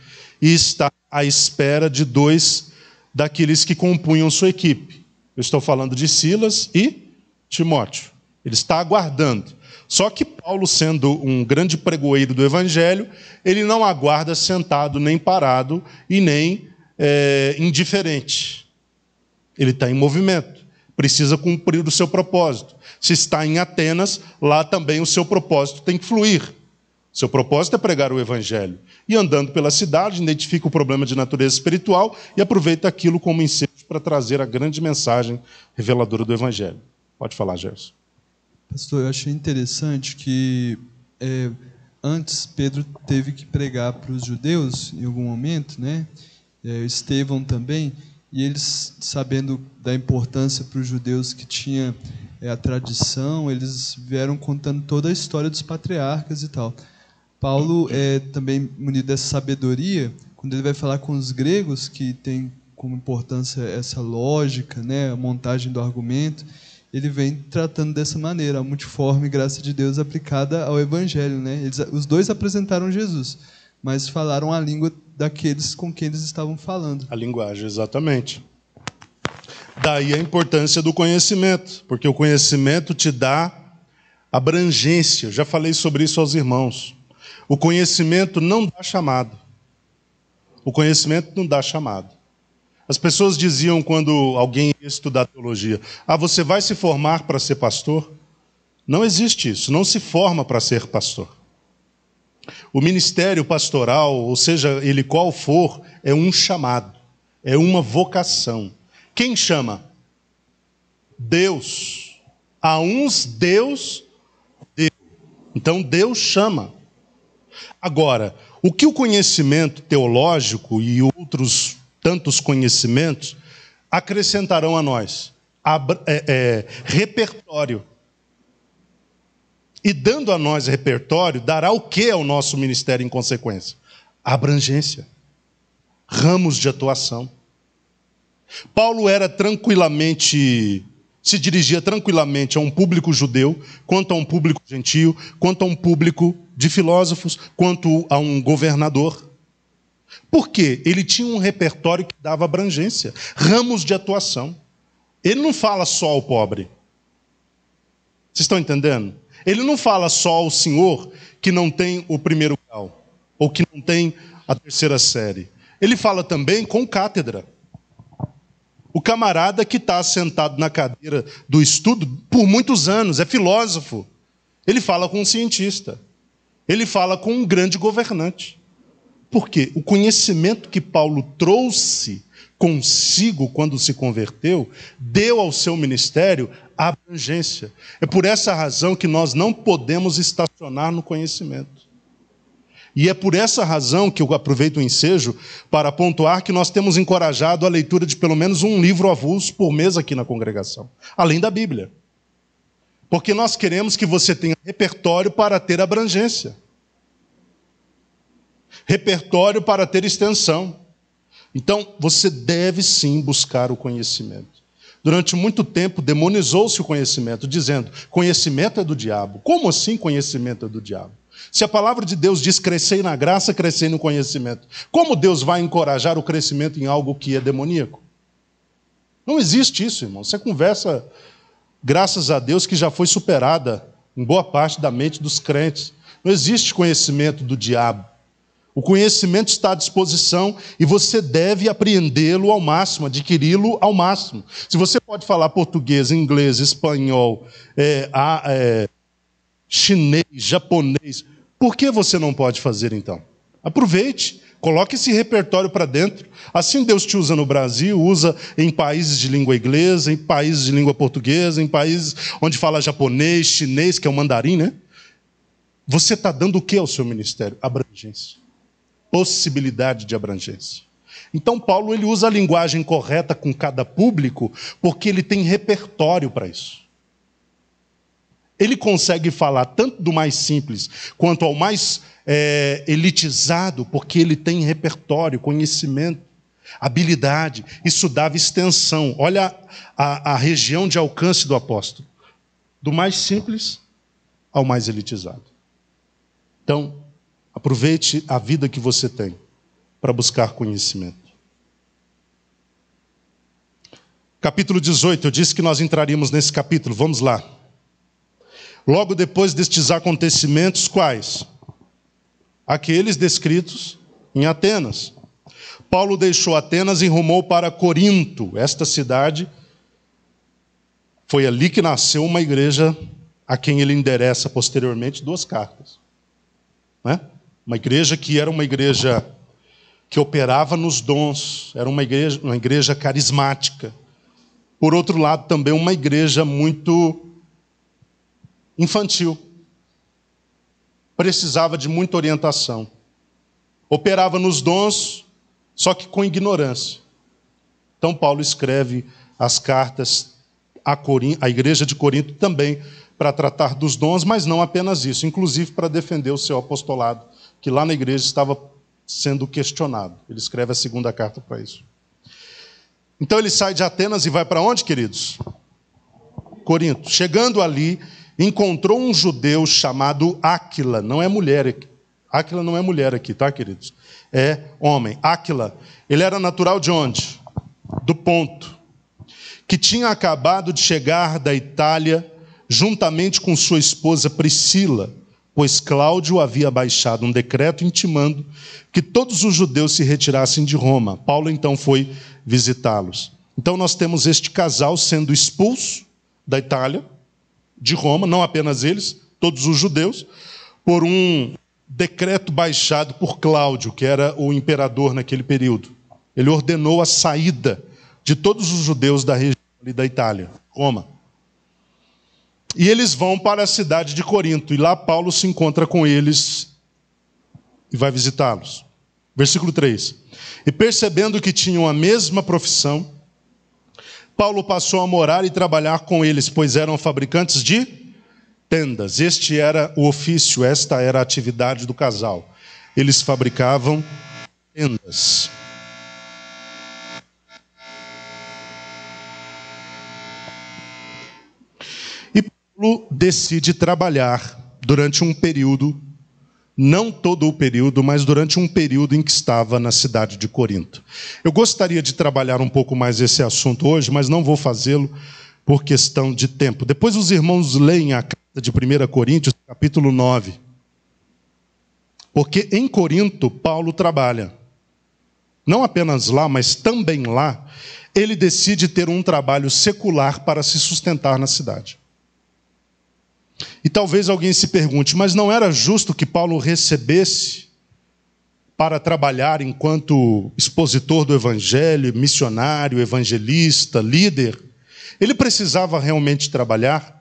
S1: e está à espera de dois daqueles que compunham sua equipe. Eu estou falando de Silas e Timóteo. Ele está aguardando. Só que Paulo, sendo um grande pregoeiro do Evangelho, ele não aguarda sentado, nem parado e nem indiferente. Ele está em movimento. Precisa cumprir o seu propósito. Se está em Atenas, lá também o seu propósito tem que fluir. Seu propósito é pregar o Evangelho. E andando pela cidade, identifica o problema de natureza espiritual e aproveita aquilo como ensejo para trazer a grande mensagem reveladora do Evangelho. Pode falar, Gerson.
S2: Pastor, eu achei interessante que antes Pedro teve que pregar para os judeus em algum momento, né? Estevão também, e eles, sabendo da importância para os judeus que tinha a tradição, eles vieram contando toda a história dos patriarcas e tal. Paulo também munido dessa sabedoria, quando ele vai falar com os gregos, que tem como importância essa lógica, né, a montagem do argumento, ele vem tratando dessa maneira, a multiforme graça de Deus aplicada ao Evangelho, né? Os dois apresentaram Jesus, mas falaram a língua daqueles com quem eles estavam falando. A
S1: linguagem, exatamente. Daí a importância do conhecimento, porque o conhecimento te dá abrangência. Eu já falei sobre isso aos irmãos. O conhecimento não dá chamado. O conhecimento não dá chamado. As pessoas diziam quando alguém ia estudar teologia, você vai se formar para ser pastor? Não existe isso, não se forma para ser pastor. O ministério pastoral, ou seja, ele qual for, é um chamado, é uma vocação. Quem chama? Deus. A uns Deus deu. Então Deus chama. Agora, o que o conhecimento teológico e outros tantos conhecimentos acrescentarão a nós? repertório. E dando a nós repertório, dará o que ao nosso ministério em consequência? Abrangência. Ramos de atuação. Paulo se dirigia tranquilamente a um público judeu, quanto a um público gentio, quanto a um público de filósofos, quanto a um governador. Por quê? Ele tinha um repertório que dava abrangência, ramos de atuação. Ele não fala só ao pobre. Vocês estão entendendo? Ele não fala só ao senhor que não tem o primeiro grau, ou que não tem a terceira série. Ele fala também com cátedra. O camarada que está sentado na cadeira do estudo por muitos anos, é filósofo. Ele fala com um cientista. Ele fala com um grande governante. Por quê? O conhecimento que Paulo trouxe consigo quando se converteu, deu ao seu ministério a abrangência. É por essa razão que nós não podemos estacionar no conhecimento. E é por essa razão que eu aproveito o ensejo para pontuar que nós temos encorajado a leitura de pelo menos um livro avulso por mês aqui na congregação, além da Bíblia. Porque nós queremos que você tenha repertório para ter abrangência. Repertório para ter extensão. Então, você deve sim buscar o conhecimento. Durante muito tempo, demonizou-se o conhecimento, dizendo, conhecimento é do diabo. Como assim conhecimento é do diabo? Se a palavra de Deus diz, crescei na graça, crescei no conhecimento. Como Deus vai encorajar o crescimento em algo que é demoníaco? Não existe isso, irmão. Você conversa, graças a Deus, que já foi superada em boa parte da mente dos crentes. Não existe conhecimento do diabo. O conhecimento está à disposição e você deve apreendê-lo ao máximo, adquiri-lo ao máximo. Se você pode falar português, inglês, espanhol, chinês, japonês, por que você não pode fazer então? Aproveite, coloque esse repertório para dentro. Assim Deus te usa no Brasil, usa em países de língua inglesa, em países de língua portuguesa, em países onde fala japonês, chinês, que é o mandarim, né? Você está dando o que ao seu ministério? Abrangência. Possibilidade de abrangência. Então Paulo ele usa a linguagem correta com cada público porque ele tem repertório para isso. Ele consegue falar tanto do mais simples quanto ao mais elitizado porque ele tem repertório, conhecimento, habilidade. Isso dava extensão. Olha a região de alcance do apóstolo. Do mais simples ao mais elitizado. Então, aproveite a vida que você tem para buscar conhecimento. Capítulo 18, eu disse que nós entraríamos nesse capítulo, vamos lá. Logo depois destes acontecimentos, quais? Aqueles descritos em Atenas. Paulo deixou Atenas e rumou para Corinto. Esta cidade, foi ali que nasceu uma igreja a quem ele endereça posteriormente 2 cartas. Né? Uma igreja que era uma igreja que operava nos dons, era uma igreja carismática. Por outro lado, também uma igreja muito infantil. Precisava de muita orientação. Operava nos dons, só que com ignorância. Então Paulo escreve as cartas à igreja de Corinto também para tratar dos dons, mas não apenas isso, inclusive para defender o seu apostolado, que lá na igreja estava sendo questionado. Ele escreve a 2ª carta para isso. Então ele sai de Atenas e vai para onde, queridos? Corinto. Chegando ali, encontrou um judeu chamado Áquila. Não é mulher aqui. Áquila não é mulher aqui, tá, queridos? É homem. Áquila. Ele era natural de onde? Do Ponto. Que tinha acabado de chegar da Itália juntamente com sua esposa Priscila, pois Cláudio havia baixado um decreto intimando que todos os judeus se retirassem de Roma. Paulo então foi visitá-los. Então nós temos este casal sendo expulso da Itália, de Roma, não apenas eles, todos os judeus, por um decreto baixado por Cláudio, que era o imperador naquele período. Ele ordenou a saída de todos os judeus da região da Itália, Roma. E eles vão para a cidade de Corinto, e lá Paulo se encontra com eles e vai visitá-los. Versículo 3. E percebendo que tinham a mesma profissão, Paulo passou a morar e trabalhar com eles, pois eram fabricantes de tendas. Este era o ofício, esta era a atividade do casal. Eles fabricavam tendas. E Paulo decide trabalhar durante um período, não todo o período, mas durante um período em que estava na cidade de Corinto. Eu gostaria de trabalhar um pouco mais esse assunto hoje, mas não vou fazê-lo por questão de tempo. Depois os irmãos leem a carta de 1 Coríntios, capítulo 9. Porque em Corinto, Paulo trabalha. Não apenas lá, mas também lá, ele decide ter um trabalho secular para se sustentar na cidade. E talvez alguém se pergunte, mas não era justo que Paulo recebesse para trabalhar enquanto expositor do evangelho, missionário, evangelista, líder? Ele precisava realmente trabalhar?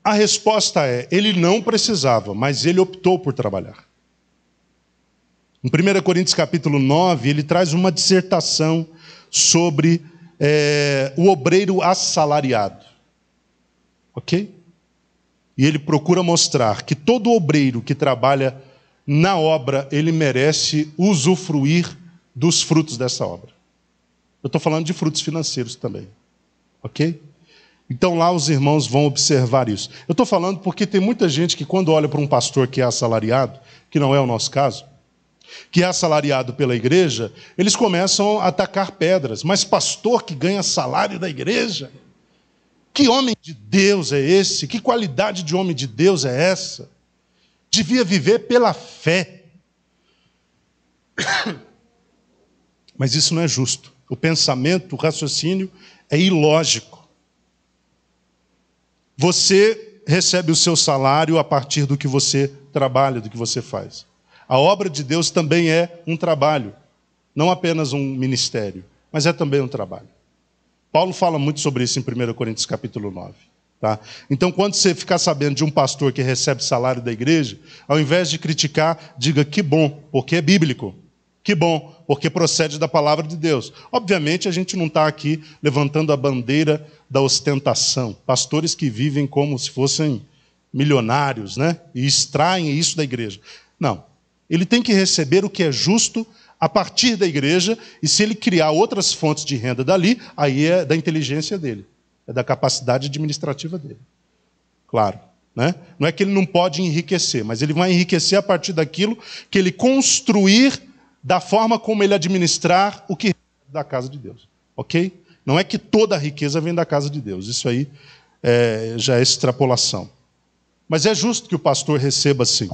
S1: A resposta é, ele não precisava, mas ele optou por trabalhar. Em 1 Coríntios capítulo 9, ele traz uma dissertação sobre o obreiro assalariado. Ok? E ele procura mostrar que todo obreiro que trabalha na obra, ele merece usufruir dos frutos dessa obra. Eu estou falando de frutos financeiros também. Ok? Então lá os irmãos vão observar isso. Eu estou falando porque tem muita gente que quando olha para um pastor que é assalariado, que não é o nosso caso, que é assalariado pela igreja, eles começam a atacar pedras. Mas pastor que ganha salário da igreja? Que homem de Deus é esse? Que qualidade de homem de Deus é essa? Devia viver pela fé. Mas isso não é justo. O pensamento, o raciocínio é ilógico. Você recebe o seu salário a partir do que você trabalha, do que você faz. A obra de Deus também é um trabalho, não apenas um ministério, mas é também um trabalho. Paulo fala muito sobre isso em 1 Coríntios capítulo 9. Tá? Então, quando você ficar sabendo de um pastor que recebe salário da igreja, ao invés de criticar, diga que bom, porque é bíblico. Que bom, porque procede da palavra de Deus. Obviamente, a gente não está aqui levantando a bandeira da ostentação. Pastores que vivem como se fossem milionários, né? E extraem isso da igreja. Não. Ele tem que receber o que é justo a partir da igreja, e se ele criar outras fontes de renda dali, aí é da inteligência dele, é da capacidade administrativa dele. Claro. Né? Não é que ele não pode enriquecer, mas ele vai enriquecer a partir daquilo que ele construir da forma como ele administrar o que é da casa de Deus. Ok? Não é que toda a riqueza vem da casa de Deus. Isso aí já é extrapolação. Mas é justo que o pastor receba assim.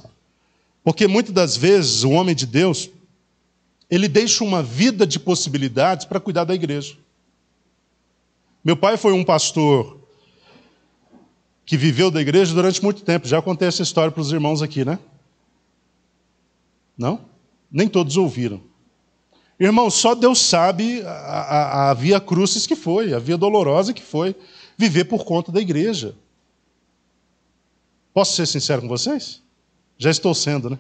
S1: Porque muitas das vezes o homem de Deus, ele deixa uma vida de possibilidades para cuidar da igreja. Meu pai foi um pastor que viveu da igreja durante muito tempo. Já contei essa história para os irmãos aqui, né? Não? Nem todos ouviram. Irmão, só Deus sabe a via crucis que foi, a via dolorosa que foi, viver por conta da igreja. Posso ser sincero com vocês? Já estou sendo, né?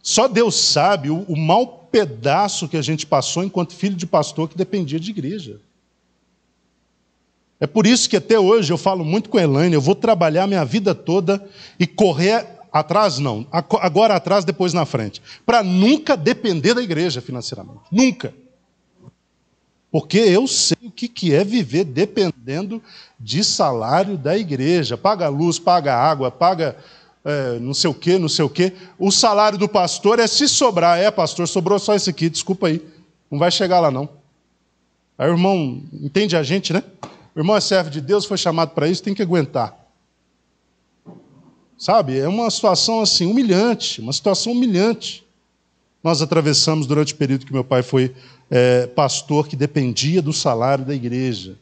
S1: Só Deus sabe o mau pedaço que a gente passou enquanto filho de pastor que dependia de igreja. É por isso que até hoje eu falo muito com a Elaine, eu vou trabalhar minha vida toda e correr atrás, não. Agora atrás, depois na frente. Para nunca depender da igreja financeiramente. Nunca. Porque eu sei o que é viver dependendo de salário da igreja. Paga a luz, paga a água, paga não sei o quê, não sei o quê. O salário do pastor é se sobrar. Pastor, sobrou só isso aqui, desculpa aí. Não vai chegar lá, não. Aí o irmão entende a gente, né? O irmão é servo de Deus, foi chamado para isso, tem que aguentar. Sabe, é uma situação assim, humilhante, uma situação humilhante. Nós atravessamos durante o período que meu pai foi pastor, que dependia do salário da igreja.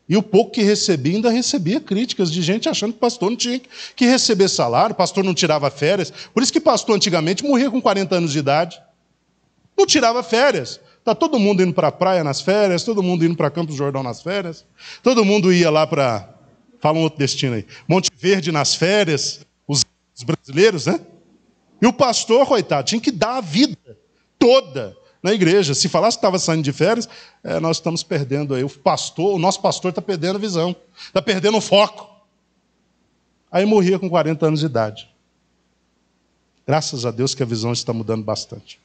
S1: E o pouco que recebia, ainda recebia críticas de gente achando que pastor não tinha que receber salário, pastor não tirava férias. Por isso que pastor antigamente morria com 40 anos de idade. Não tirava férias. Está todo mundo indo para a praia nas férias, todo mundo indo para Campos do Jordão nas férias, todo mundo ia lá para... Fala um outro destino aí. Monte Verde nas férias, os brasileiros, né? E o pastor, coitado, tinha que dar a vida toda, na igreja. Se falasse que estava saindo de férias, nós estamos perdendo aí. O nosso pastor está perdendo a visão, está perdendo o foco. Aí morria com 40 anos de idade. Graças a Deus que a visão está mudando bastante.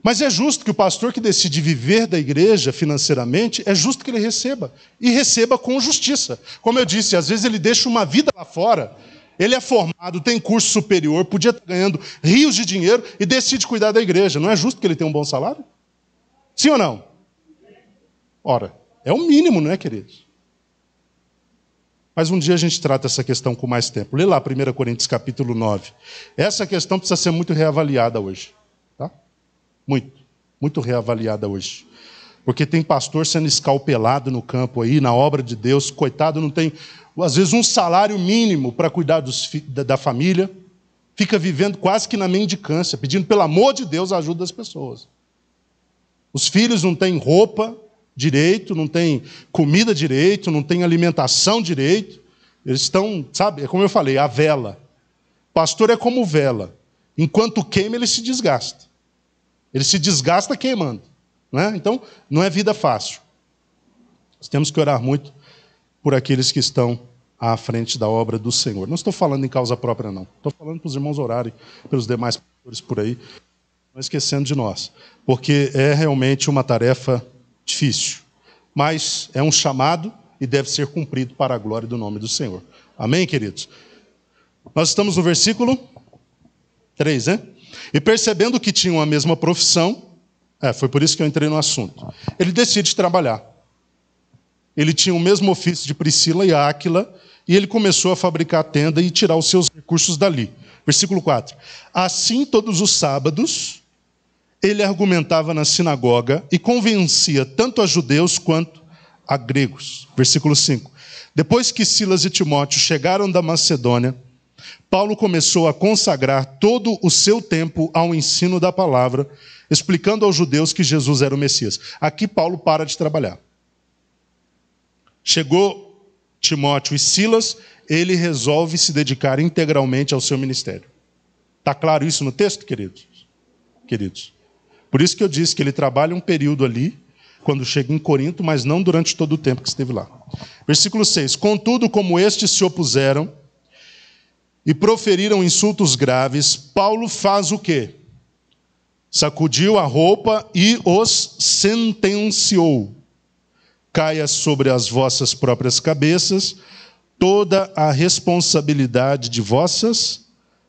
S1: Mas é justo que o pastor que decide viver da igreja financeiramente, é justo que ele receba. E receba com justiça. Como eu disse, às vezes ele deixa uma vida lá fora. Ele é formado, tem curso superior, podia estar ganhando rios de dinheiro e decide cuidar da igreja. Não é justo que ele tenha um bom salário? Sim ou não? Ora, é o mínimo, não é, queridos? Mas um dia a gente trata essa questão com mais tempo. Lê lá 1 Coríntios capítulo 9. Essa questão precisa ser muito reavaliada hoje. Tá? Muito reavaliada hoje. Porque tem pastor sendo escalpelado no campo aí, na obra de Deus. Coitado, não tem, às vezes, um salário mínimo para cuidar da família. Fica vivendo quase que na mendicância, pedindo, pelo amor de Deus, a ajuda das pessoas. Os filhos não têm roupa direito, não têm comida direito, não têm alimentação direito. Eles estão, sabe, é como eu falei, a vela. Pastor é como vela. Enquanto queima, ele se desgasta. Ele se desgasta queimando. Né? Então, não é vida fácil. Nós temos que orar muito por aqueles que estão à frente da obra do Senhor. Não estou falando em causa própria, não. Estou falando para os irmãos orarem pelos demais pastores por aí, não esquecendo de nós. Porque é realmente uma tarefa difícil. Mas é um chamado e deve ser cumprido para a glória do nome do Senhor. Amém, queridos? Nós estamos no versículo 3, né? E percebendo que tinham a mesma profissão, foi por isso que eu entrei no assunto. Ele decide trabalhar. Ele tinha o mesmo ofício de Priscila e Áquila, e ele começou a fabricar a tenda e tirar os seus recursos dali. Versículo 4. Assim, todos os sábados, ele argumentava na sinagoga e convencia tanto a judeus quanto a gregos. Versículo 5. Depois que Silas e Timóteo chegaram da Macedônia, Paulo começou a consagrar todo o seu tempo ao ensino da palavra, explicando aos judeus que Jesus era o Messias. Aqui Paulo para de trabalhar. Chegou Timóteo e Silas, ele resolve se dedicar integralmente ao seu ministério. Está claro isso no texto, queridos? Queridos. Por isso que eu disse que ele trabalha um período ali, quando chega em Corinto, mas não durante todo o tempo que esteve lá. Versículo 6. Contudo, como estes se opuseram e proferiram insultos graves, Paulo faz o quê? Sacudiu a roupa e os sentenciou. Caia sobre as vossas próprias cabeças toda a responsabilidade de vossas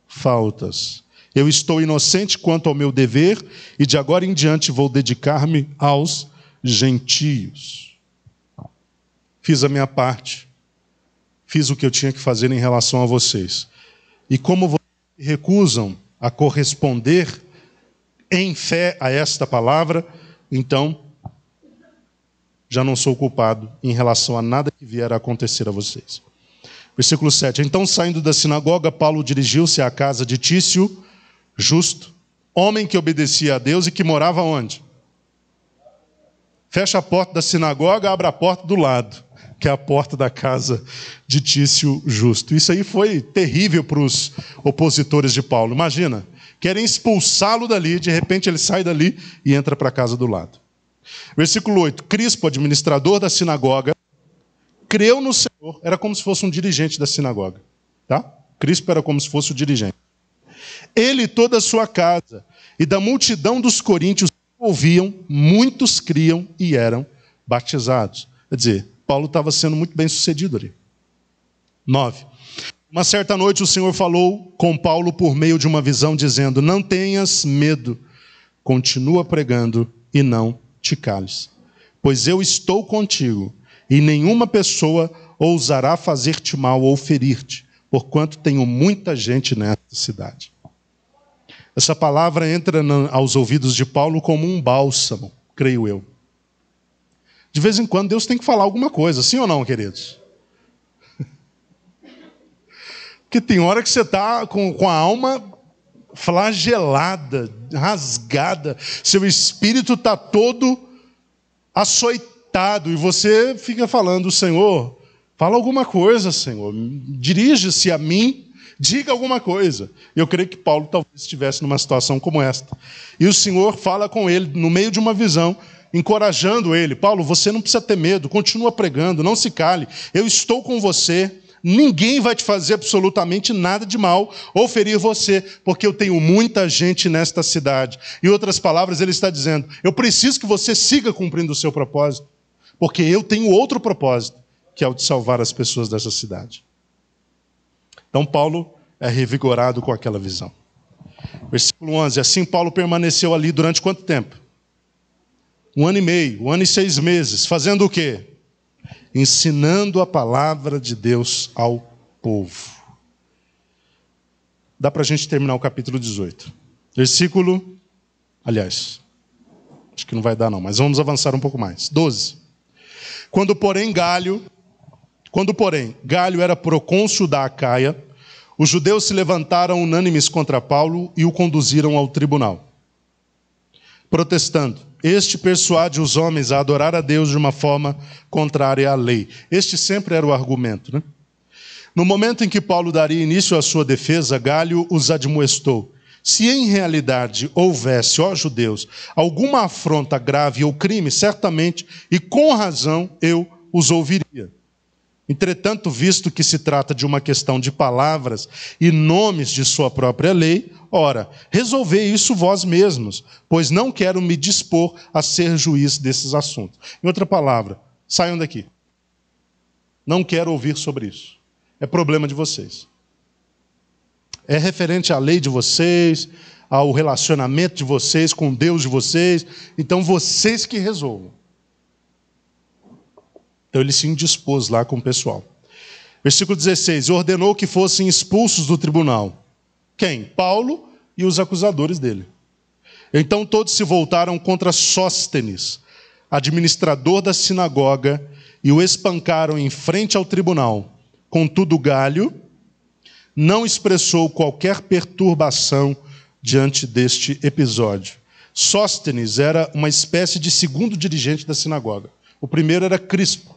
S1: faltas. Eu estou inocente quanto ao meu dever e de agora em diante vou dedicar-me aos gentios. Fiz a minha parte. Fiz o que eu tinha que fazer em relação a vocês. E como vocês recusam a corresponder em fé a esta palavra, então já não sou culpado em relação a nada que vier a acontecer a vocês. Versículo 7. Então, saindo da sinagoga, Paulo dirigiu-se à casa de Tício, justo, homem que obedecia a Deus e que morava onde? Fecha a porta da sinagoga, abre a porta do lado, que é a porta da casa de Tício justo. Isso aí foi terrível para os opositores de Paulo. Imagina, querem expulsá-lo dali, de repente ele sai dali e entra para a casa do lado. Versículo 8. Crispo, administrador da sinagoga, creu no Senhor, era como se fosse um dirigente da sinagoga. Tá? Crispo era como se fosse o dirigente. Ele e toda a sua casa, e da multidão dos coríntios que ouviam, muitos criam e eram batizados. Quer dizer, Paulo estava sendo muito bem sucedido ali. 9. Uma certa noite o Senhor falou com Paulo por meio de uma visão, dizendo: não tenhas medo, continua pregando e não te cales, pois eu estou contigo, e nenhuma pessoa ousará fazer-te mal ou ferir-te, porquanto tenho muita gente nesta cidade. Essa palavra entra aos ouvidos de Paulo como um bálsamo, creio eu. De vez em quando Deus tem que falar alguma coisa, sim ou não, queridos? Porque tem hora que você está com a alma flagelada, rasgada, seu espírito está todo açoitado, e você fica falando: Senhor, fala alguma coisa, Senhor, dirige-se a mim, Diga alguma coisa. Eu creio que Paulo talvez estivesse numa situação como esta. E o Senhor fala com ele no meio de uma visão, encorajando ele. Paulo, você não precisa ter medo, continua pregando, não se cale. Eu estou com você. Ninguém vai te fazer absolutamente nada de mal ou ferir você, porque eu tenho muita gente nesta cidade. Em outras palavras, ele está dizendo, eu preciso que você siga cumprindo o seu propósito, porque eu tenho outro propósito, que é o de salvar as pessoas dessa cidade. Então Paulo é revigorado com aquela visão. Versículo 11, assim Paulo permaneceu ali durante quanto tempo? 1 ano e meio, 1 ano e 6 meses, fazendo o quê? Ensinando a palavra de Deus ao povo. Dá para a gente terminar o capítulo 18. Acho que não vai dar não, mas vamos avançar um pouco mais. 12. Quando, porém, Galho era procônsul da Acaia, os judeus se levantaram unânimes contra Paulo e o conduziram ao tribunal, protestando. Este persuade os homens a adorar a Deus de uma forma contrária à lei. Este sempre era o argumento, né? No momento em que Paulo daria início à sua defesa, Galho os admoestou. Se em realidade houvesse, ó judeus, alguma afronta grave ou crime, certamente, e com razão, eu os ouviria. Entretanto, visto que se trata de uma questão de palavras e nomes de sua própria lei, ora, resolvei isso vós mesmos, pois não quero me dispor a ser juiz desses assuntos. Em outra palavra, saiam daqui. Não quero ouvir sobre isso. É problema de vocês. É referente à lei de vocês, ao relacionamento de vocês com Deus de vocês, então vocês que resolvam. Então ele se indispôs lá com o pessoal. Versículo 16. Ordenou que fossem expulsos do tribunal. Quem? Paulo e os acusadores dele. Então todos se voltaram contra Sóstenes, administrador da sinagoga, e o espancaram em frente ao tribunal. Contudo, Galho não expressou qualquer perturbação diante deste episódio. Sóstenes era uma espécie de segundo dirigente da sinagoga. O primeiro era Crispo.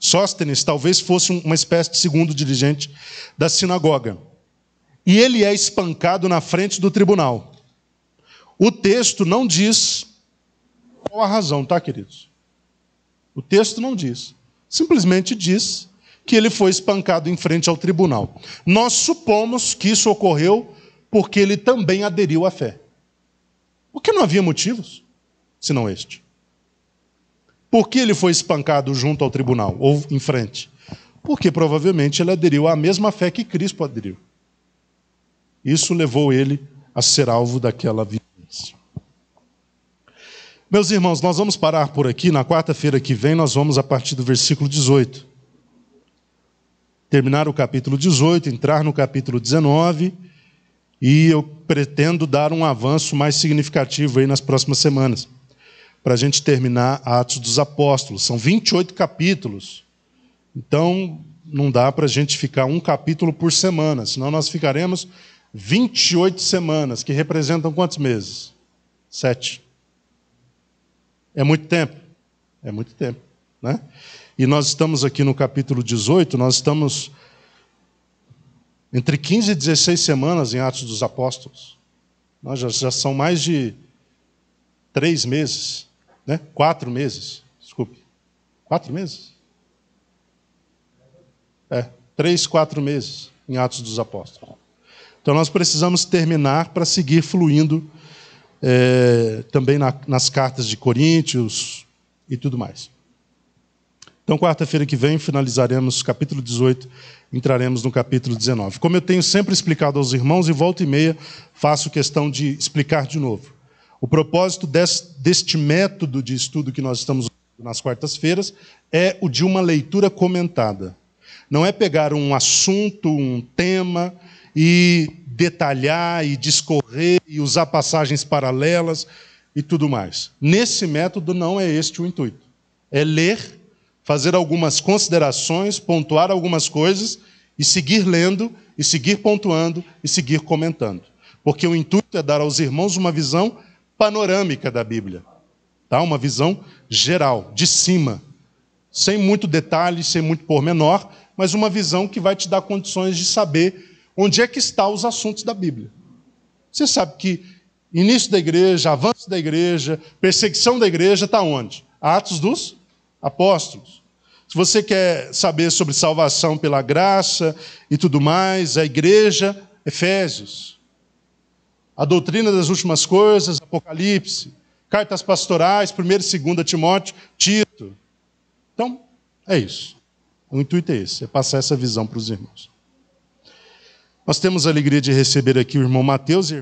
S1: Sóstenes talvez fosse uma espécie de segundo dirigente da sinagoga. E ele é espancado na frente do tribunal. O texto não diz qual a razão, tá, queridos? O texto não diz. Simplesmente diz que ele foi espancado em frente ao tribunal. Nós supomos que isso ocorreu porque ele também aderiu à fé. Porque não havia motivos, senão este. Por que ele foi espancado junto ao tribunal, ou em frente? Porque provavelmente ele aderiu à mesma fé que Cristo aderiu. Isso levou ele a ser alvo daquela violência. Meus irmãos, nós vamos parar por aqui. Na quarta-feira que vem, nós vamos a partir do versículo 18. Terminar o capítulo 18, entrar no capítulo 19, e eu pretendo dar um avanço mais significativo aí nas próximas semanas, para a gente terminar Atos dos Apóstolos. São 28 capítulos. Então, não dá para a gente ficar um capítulo por semana, senão nós ficaremos 28 semanas, que representam quantos meses? 7. É muito tempo? É muito tempo, né? E nós estamos aqui no capítulo 18, nós estamos entre 15 e 16 semanas em Atos dos Apóstolos. Nós já são mais de 3 meses. 4 meses, desculpe. 4 meses? 3, 4 meses em Atos dos Apóstolos. Então nós precisamos terminar para seguir fluindo também nas cartas de Coríntios e tudo mais. Então quarta-feira que vem finalizaremos o capítulo 18, entraremos no capítulo 19. Como eu tenho sempre explicado aos irmãos, e volta e meia faço questão de explicar de novo. O propósito deste método de estudo que nós estamos usando nas quartas-feiras é o de uma leitura comentada. Não é pegar um assunto, um tema, e detalhar, e discorrer, e usar passagens paralelas e tudo mais. Nesse método não é este o intuito. É ler, fazer algumas considerações, pontuar algumas coisas, e seguir lendo, e seguir pontuando, e seguir comentando. Porque o intuito é dar aos irmãos uma visão panorâmica da Bíblia, tá? Uma visão geral, de cima, sem muito detalhe, sem muito pormenor, mas uma visão que vai te dar condições de saber onde é que estão os assuntos da Bíblia. Você sabe que início da igreja, avanço da igreja, perseguição da igreja está onde? Atos dos Apóstolos. Se você quer saber sobre salvação pela graça e tudo mais, a igreja, Efésios. A doutrina das últimas coisas, Apocalipse. Cartas pastorais, 1ª e 2ª Timóteo, Tito. Então, é isso. O intuito é esse, é passar essa visão para os irmãos. Nós temos a alegria de receber aqui o irmão Mateus.